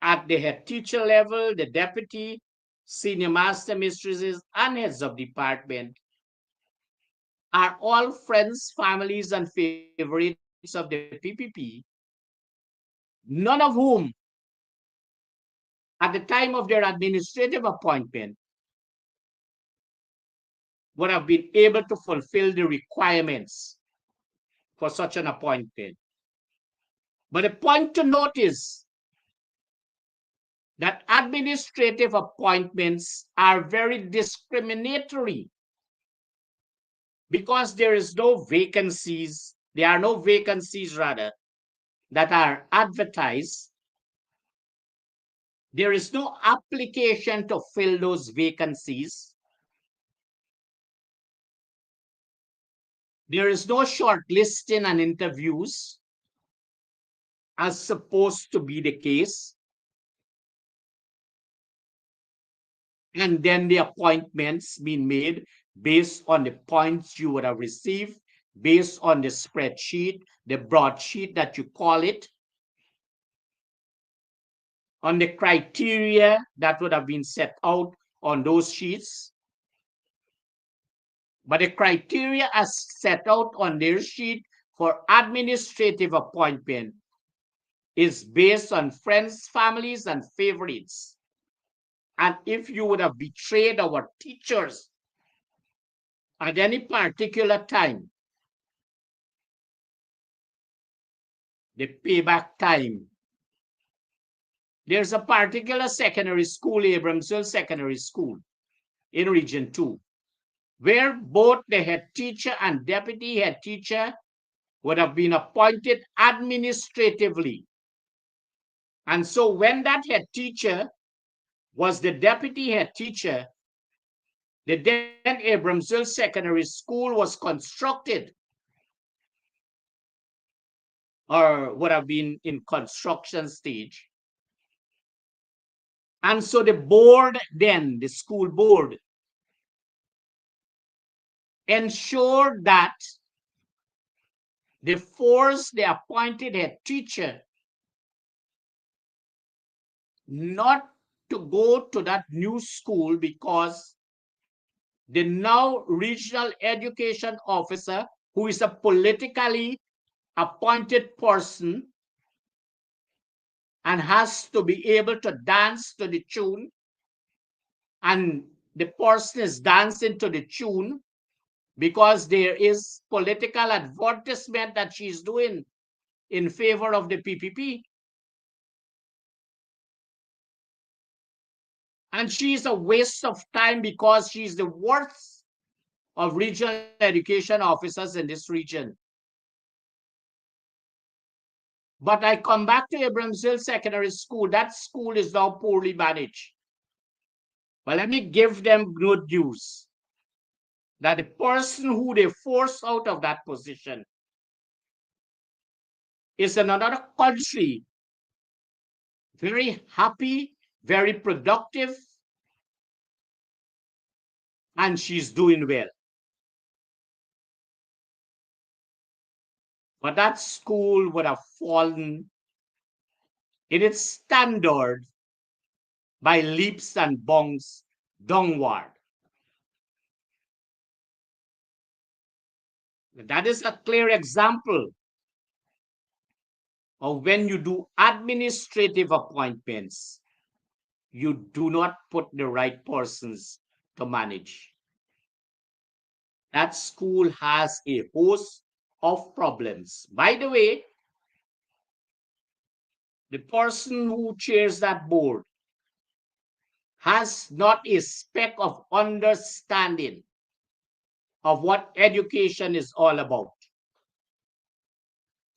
at the head teacher level, the deputy, senior master mistresses, and heads of department are all friends, families, and favorites of the PPP, none of whom, at the time of their administrative appointment, would have been able to fulfill the requirements for such an appointment. But the point to note is that administrative appointments are very discriminatory because there are no vacancies rather, that are advertised. There is no application to fill those vacancies. There is no shortlisting and interviews, as supposed to be the case. And then the appointments being made based on the points you would have received, based on the spreadsheet, the broadsheet that you call it, on the criteria that would have been set out on those sheets. But the criteria as set out on their sheet for administrative appointment is based on friends, families, and favorites. And if you would have betrayed our teachers at any particular time, the payback time. There's a particular secondary school, Abramsville Secondary School in Region 2, where both the head teacher and deputy head teacher would have been appointed administratively. And so when that head teacher was the deputy head teacher, the then Abramsville Secondary School was constructed, or would have been in construction stage. And so the board then, the school board, ensured that they forced the appointed head teacher not to go to that new school because the now regional education officer, who is a politically appointed person and has to be able to dance to the tune, and the person is dancing to the tune because there is political advertisement that she's doing in favor of the PPP. And she's a waste of time because she's the worst of regional education officers in this region. But I come back to Abramsville Secondary School. That school is now poorly managed. But let me give them good news. that the person who they force out of that position is in another country, very happy, very productive, and she's doing well. But that school would have fallen in its standard by leaps and bounds downward. That is a clear example of when you do administrative appointments, you do not put the right persons to manage. That school has a host of problems. By the way, the person who chairs that board has not a speck of understanding of what education is all about.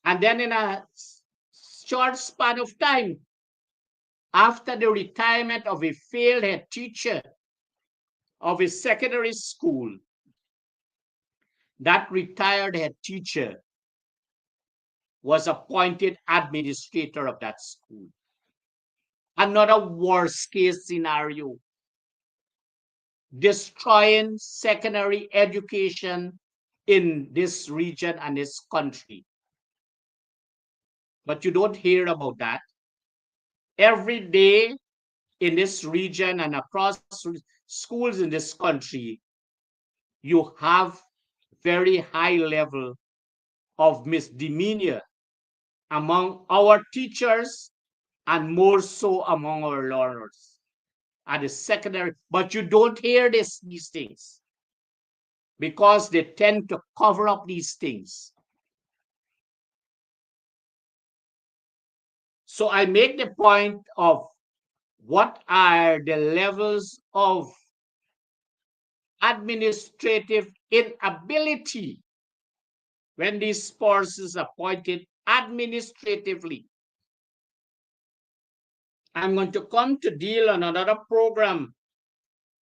And then in a short span of time, after the retirement of a failed head teacher of a secondary school, that retired head teacher was appointed administrator of that school. Another worst case scenario, destroying secondary education in this region and this country. But you don't hear about that. Every day in this region and across schools in this country, you have very high level of misdemeanor among our teachers and more so among our learners at the secondary. But you don't hear these things because they tend to cover up these things. So I make the point of what are the levels of administrative inability when these persons are appointed administratively. I'm going to come to deal on another program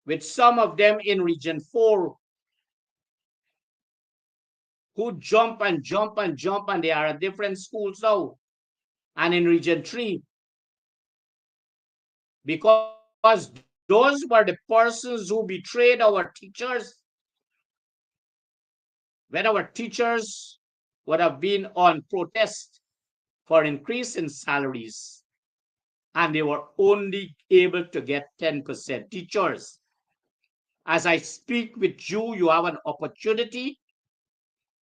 with some of them in Region 4 who jump and jump and jump, and they are at different schools now, and in Region 3. Because those were the persons who betrayed our teachers when our teachers would have been on protest for increase in salaries, and they were only able to get 10%. Teachers, as I speak with you, you have an opportunity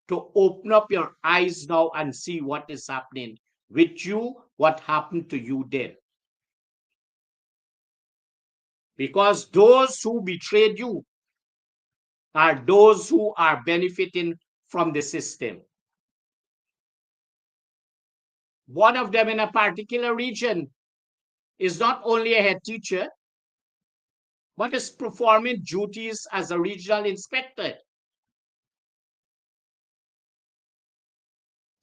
to open up your eyes now and see what is happening with you, what happened to you then. Because those who betrayed you are those who are benefiting from the system. One of them in a particular region is not only a head teacher, but is performing duties as a regional inspector.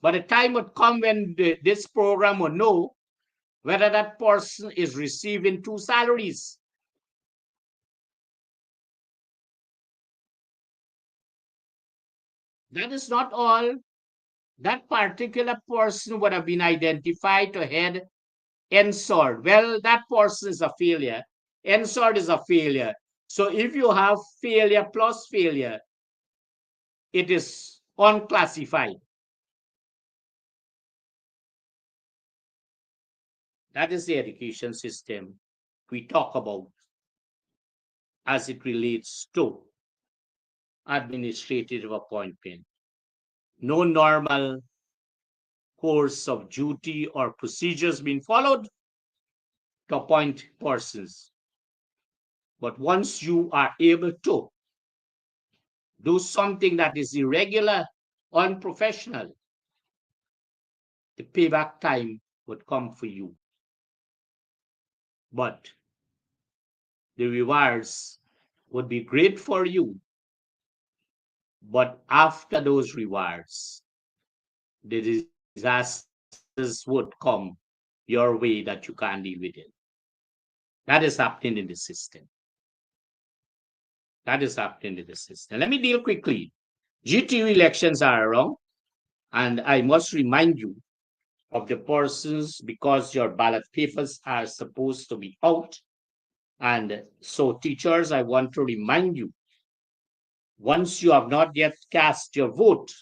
But the time would come when this program will know whether that person is receiving 2 salaries. That is not all. That particular person would have been identified to head NSORD. Well, that person is a failure. NSORD is a failure. So if you have failure plus failure, it is unclassified. That is the education system we talk about as it relates to administrative appointment. No normal course of duty or procedures being followed to appoint persons. But once you are able to do something that is irregular, unprofessional, the payback time would come for you. But the rewards would be great for you. But after those rewards, the disasters would come your way that you can't deal with it. That is happening in the system. That is happening in the system. Let me deal quickly. GTU elections are around, and I must remind you of the persons because your ballot papers are supposed to be out. And so, teachers, I want to remind you, once you have not yet cast your vote,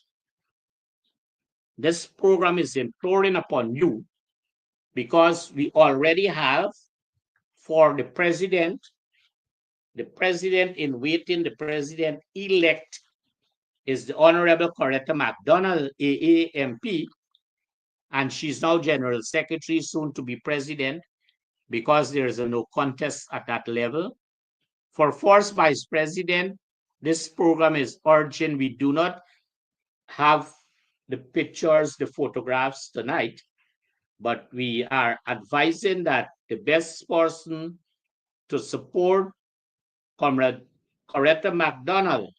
this program is imploring upon you because we already have for the president in waiting, the president elect is the Honorable Coretta McDonald, AAMP, and she's now General Secretary, soon to be President, because there is a no contest at that level. For first Vice President, this program is urgent. We do not have the pictures, the photographs tonight, but we are advising that the best person to support Comrade Coretta McDonald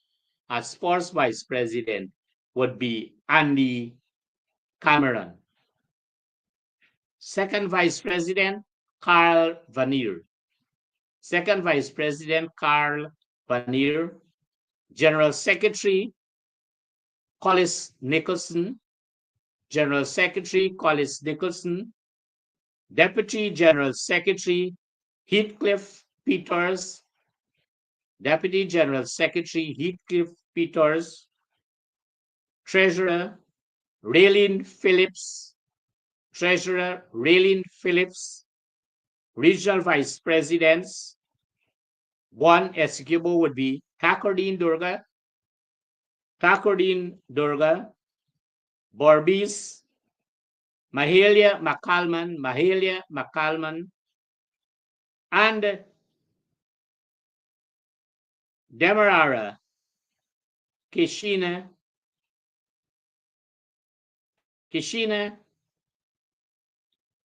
as first Vice President would be Andy Cameron. Second Vice President, Carl Vanir. Second Vice President, Carl Vanir. General Secretary, Collis Nicholson. General Secretary, Collis Nicholson. Deputy General Secretary, Heathcliff Peters. Deputy General Secretary, Heathcliff Peters. Treasurer, Raylene Phillips. Treasurer, Raylene Phillips. Regional Vice Presidents, one executable would be Thakurdeen Durga, Borbis, Mahalia McCalman, and Demerara Kishina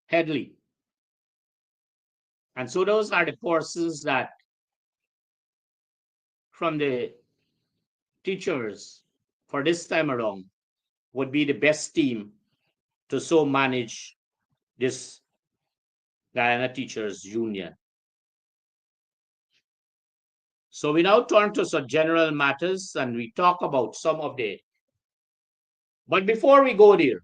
Headley. And so those are the persons that from the teachers for this time around would be the best team to so manage this Guyana Teachers Union. So we now turn to some general matters and we talk about some of the, but before we go there,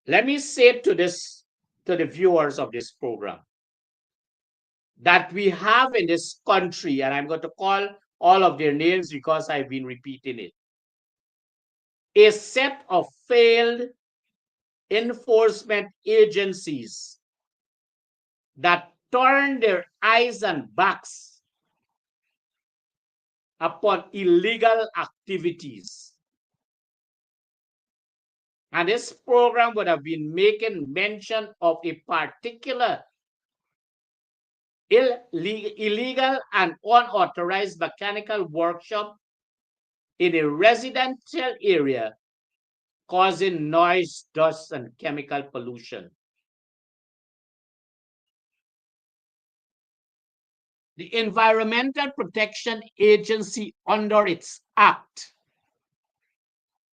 let me say to the viewers of this program, that we have in this country, and I'm going to call all of their names because I've been repeating it, a set of failed enforcement agencies that turn their eyes and backs upon illegal activities. And this program would have been making mention of a particular illegal and unauthorized mechanical workshop in a residential area causing noise, dust, and chemical pollution. The Environmental Protection Agency, under its act,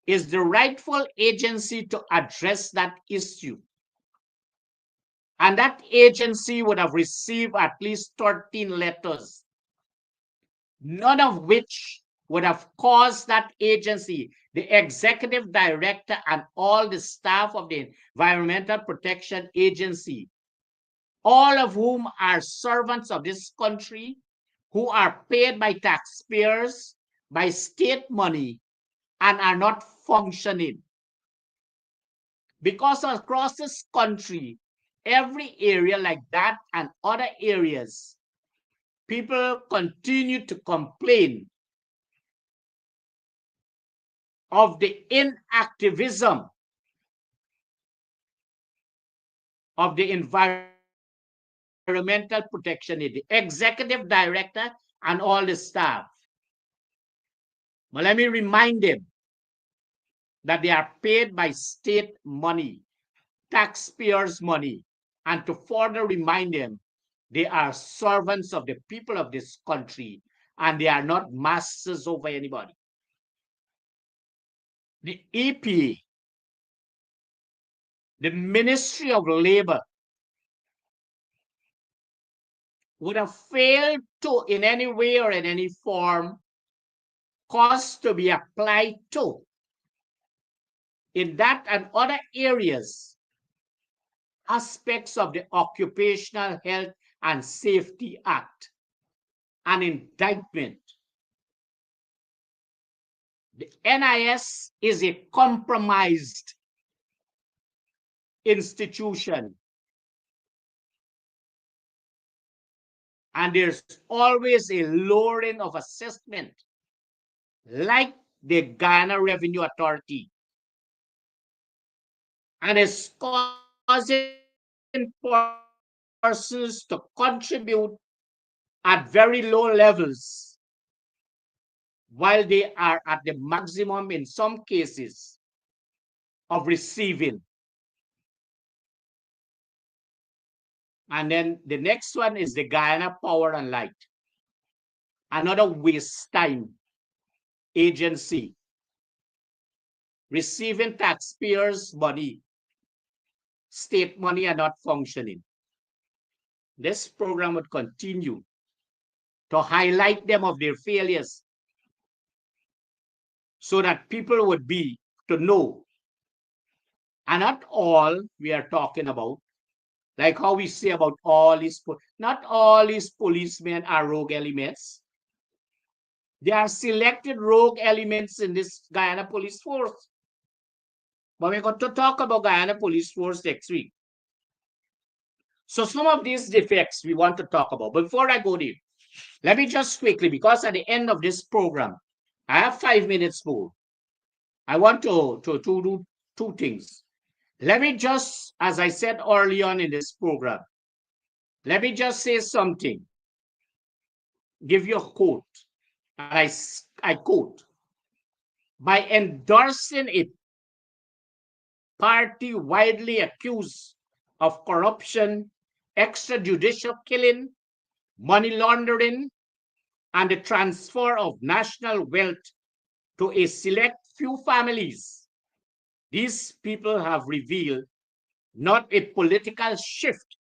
is the rightful agency to address that issue. And that agency would have received at least 13 letters, none of which would have caused that agency, the executive director and all the staff of the Environmental Protection Agency, all of whom are servants of this country, who are paid by taxpayers, by state money, and are not functioning. Because across this country, every area like that and other areas, people continue to complain of the inactivism of the Environmental Protection Agency, the executive director and all the staff. But let me remind them that they are paid by state money, taxpayers' money, and to further remind them, they are servants of the people of this country and they are not masters over anybody. The EPA, the Ministry of Labor, would have failed to, in any way or in any form, cause to be applied to in that and other areas, aspects of the Occupational Health and Safety Act, an indictment. The NIS is a compromised institution, and there's always a lowering of assessment, like the Ghana Revenue Authority, and it's causing persons to contribute at very low levels while they are at the maximum in some cases of receiving. And then the next one is the Guyana Power and Light, another waste time agency receiving taxpayers' money, state money, and not functioning. This program would continue to highlight them of their failures so that people would be to know. And not all we are talking about, like how we say about all these, not all these policemen are rogue elements. There are selected rogue elements in this Guyana Police Force. But we're going to talk about Guyana Police Force next week. So some of these defects we want to talk about. But before I go there, let me just quickly, because at the end of this program, I have 5 minutes more. I want to do two things. Let me just, as I said early on in this program, let me just say something, give you a quote. And I quote, by endorsing a party widely accused of corruption, extrajudicial killing, money laundering, and the transfer of national wealth to a select few families, these people have revealed not a political shift,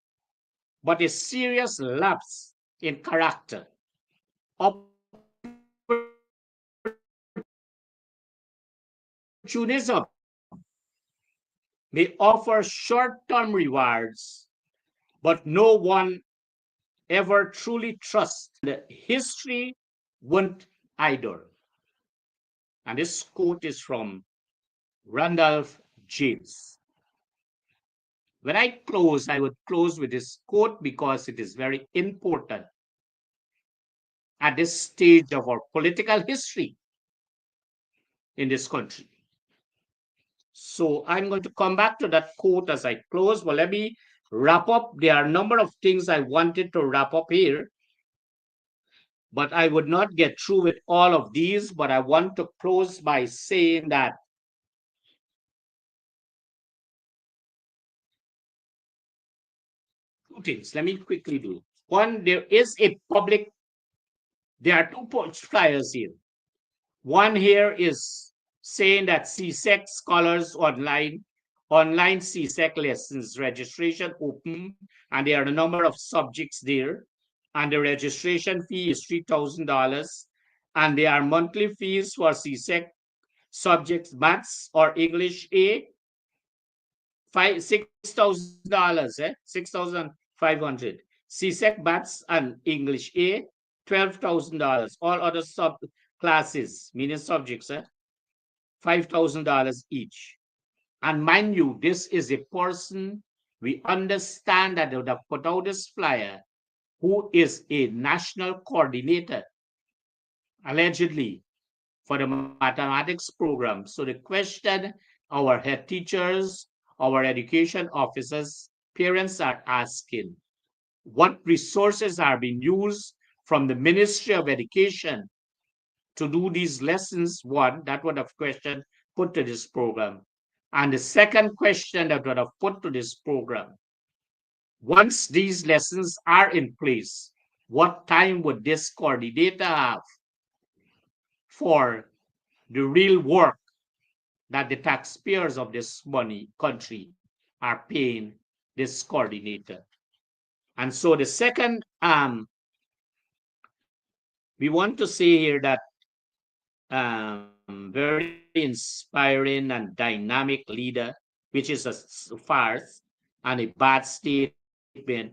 but a serious lapse in character. Opportunism may offer short-term rewards, but no one ever truly trusts. The history won't either. And this quote is from Randolph James. When I close, I would close with this quote because it is very important at this stage of our political history in this country. So I'm going to come back to that quote as I close. Well, let me wrap up. There are a number of things I wanted to wrap up here, but I would not get through with all of these. But I want to close by saying that two things. Let me quickly do. One, there are two flyers here. One here is saying that CSEC scholars online CSEC lessons registration open, and there are a number of subjects there, and the registration fee is $3,000, and there are monthly fees for CSEC subjects, maths or English A, $6,000, $6,500. CSEC maths and English A, $12,000. All other sub classes, meaning subjects, $5,000 each. And mind you, this is a person we understand that they would have put out this flyer who is a national coordinator, allegedly, for the mathematics program. So the question our head teachers, our education officers, parents are asking, what resources are being used from the Ministry of Education to do these lessons? One, that would have question put to this program. And the second question that would have put to this program, once these lessons are in place, what time would this coordinator have for the real work that the taxpayers of this country are paying this coordinator? And so the second, we want to say here that very inspiring and dynamic leader, which is a farce and a bad statement,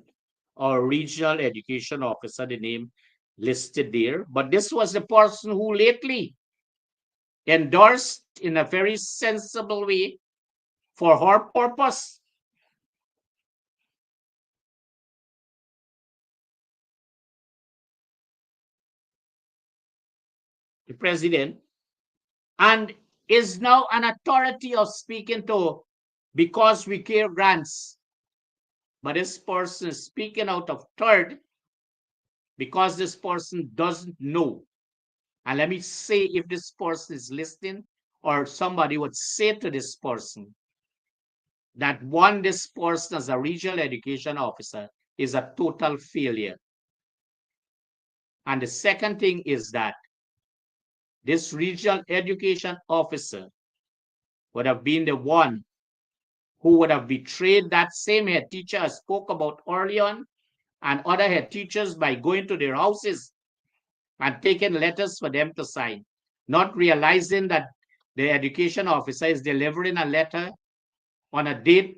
or regional education officer, the name listed there. But this was the person who lately endorsed in a very sensible way for her purpose the president, and is now an authority of speaking to because we care grants. But this person is speaking out of third because this person doesn't know. And let me say, if this person is listening, or somebody would say to this person that one, this person as a regional education officer is a total failure. And the second thing is that this regional education officer would have been the one who would have betrayed that same head teacher I spoke about early on and other head teachers by going to their houses and taking letters for them to sign, not realizing that the education officer is delivering a letter on a date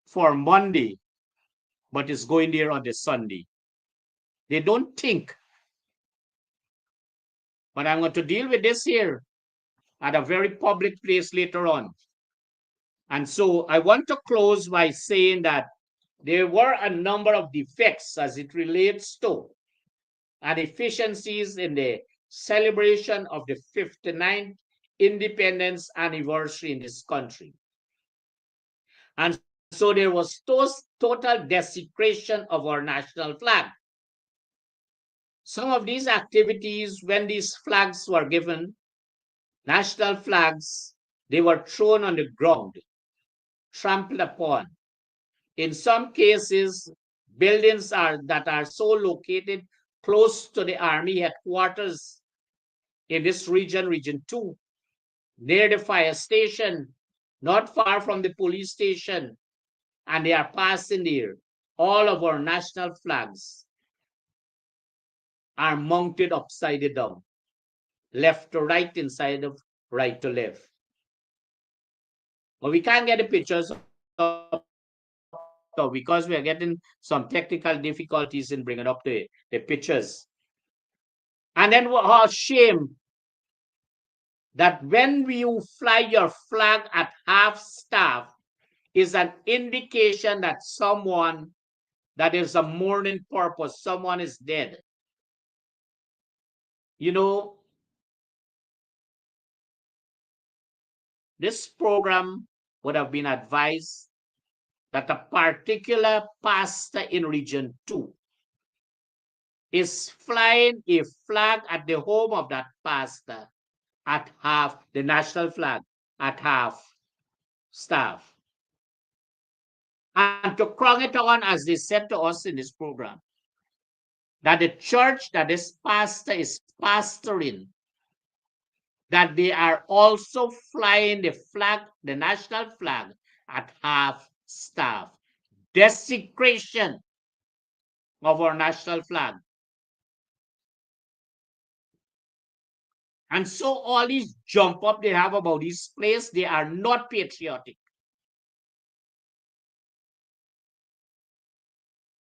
for Monday, but is going there on the Sunday. They don't think. But I'm going to deal with this here at a very public place later on. And so I want to close by saying that there were a number of defects as it relates to and efficiencies in the celebration of the 59th independence anniversary in this country. And so there was total desecration of our national flag. Some of these activities, when these flags were given, national flags, they were thrown on the ground, trampled upon. In some cases, buildings that are so located close to the army headquarters in this region, Region 2, near the fire station, not far from the police station, and they are passing there. All of our national flags are mounted upside down, left to right instead of right to left. But we can't get the pictures up because we are getting some technical difficulties in bringing up the pictures. And then our shame that when you fly your flag at half staff is an indication that someone, that is a mourning purpose, someone is dead. You know, this program would have been advised that a particular pastor in Region 2 is flying a flag at the home of that pastor at half, the national flag at half staff. And to crown it on, as they said to us in this program, that the church that this pastor is pastoring, that they are also flying the flag, the national flag, at half staff. Desecration of our national flag. And so all these jump up they have about this place, they are not patriotic.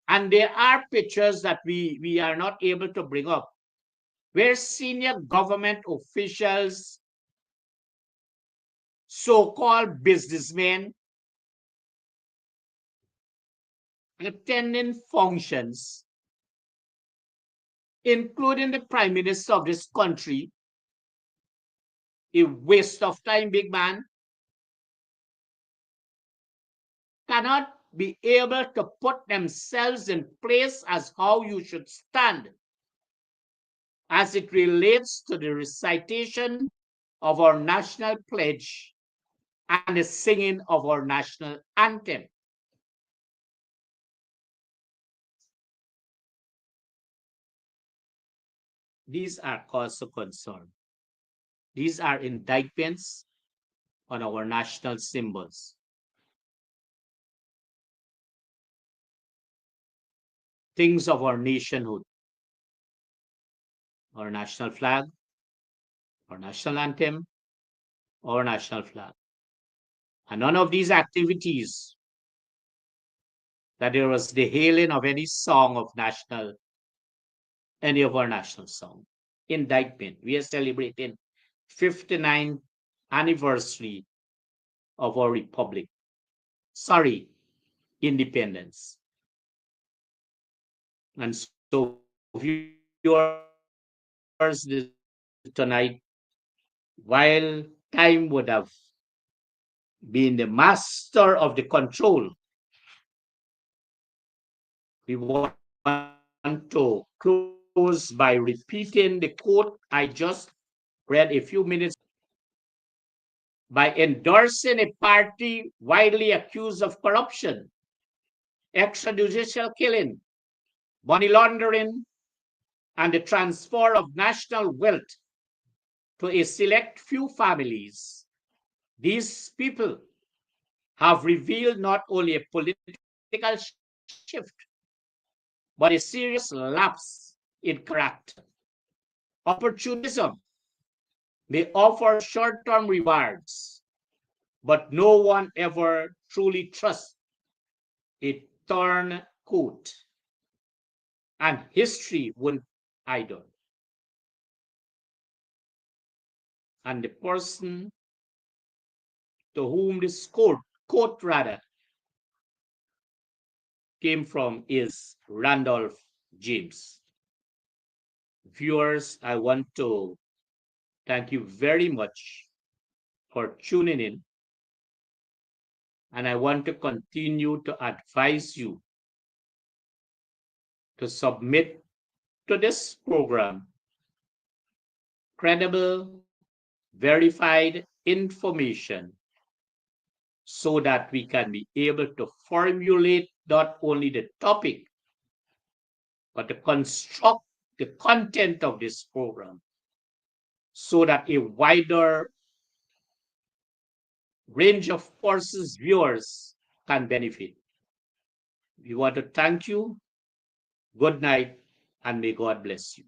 And there are pictures that we are not able to bring up, where senior government officials, so-called businessmen, attending functions, including the prime minister of this country, a waste of time, big man, cannot be able to put themselves in place as how you should stand as it relates to the recitation of our national pledge and the singing of our national anthem. These are cause of concern. These are indictments on our national symbols. things of our nationhood, our national flag, our national anthem, our national flag. And none of these activities, that there was the hailing of any song of national, any of our national song. Indictment. We are celebrating 59th anniversary of our republic. Sorry, independence. And so viewers tonight, while time would have been the master of the control, we want to close by repeating the quote I just read a few minutes. By endorsing a party widely accused of corruption, extrajudicial killing, money laundering, and the transfer of national wealth to a select few families, these people have revealed not only a political shift, but a serious lapse in character. Opportunism may offer short-term rewards, but no one ever truly trusts a turncoat, and history wouldn't either. And the person to whom this quote rather came from is Randolph James. Viewers, I want to thank you very much for tuning in, and I want to continue to advise you to submit to this program credible, verified information so that we can be able to formulate not only the topic, but to construct the content of this program so that a wider range of persons, viewers can benefit. We want to thank you. Good night, and may God bless you.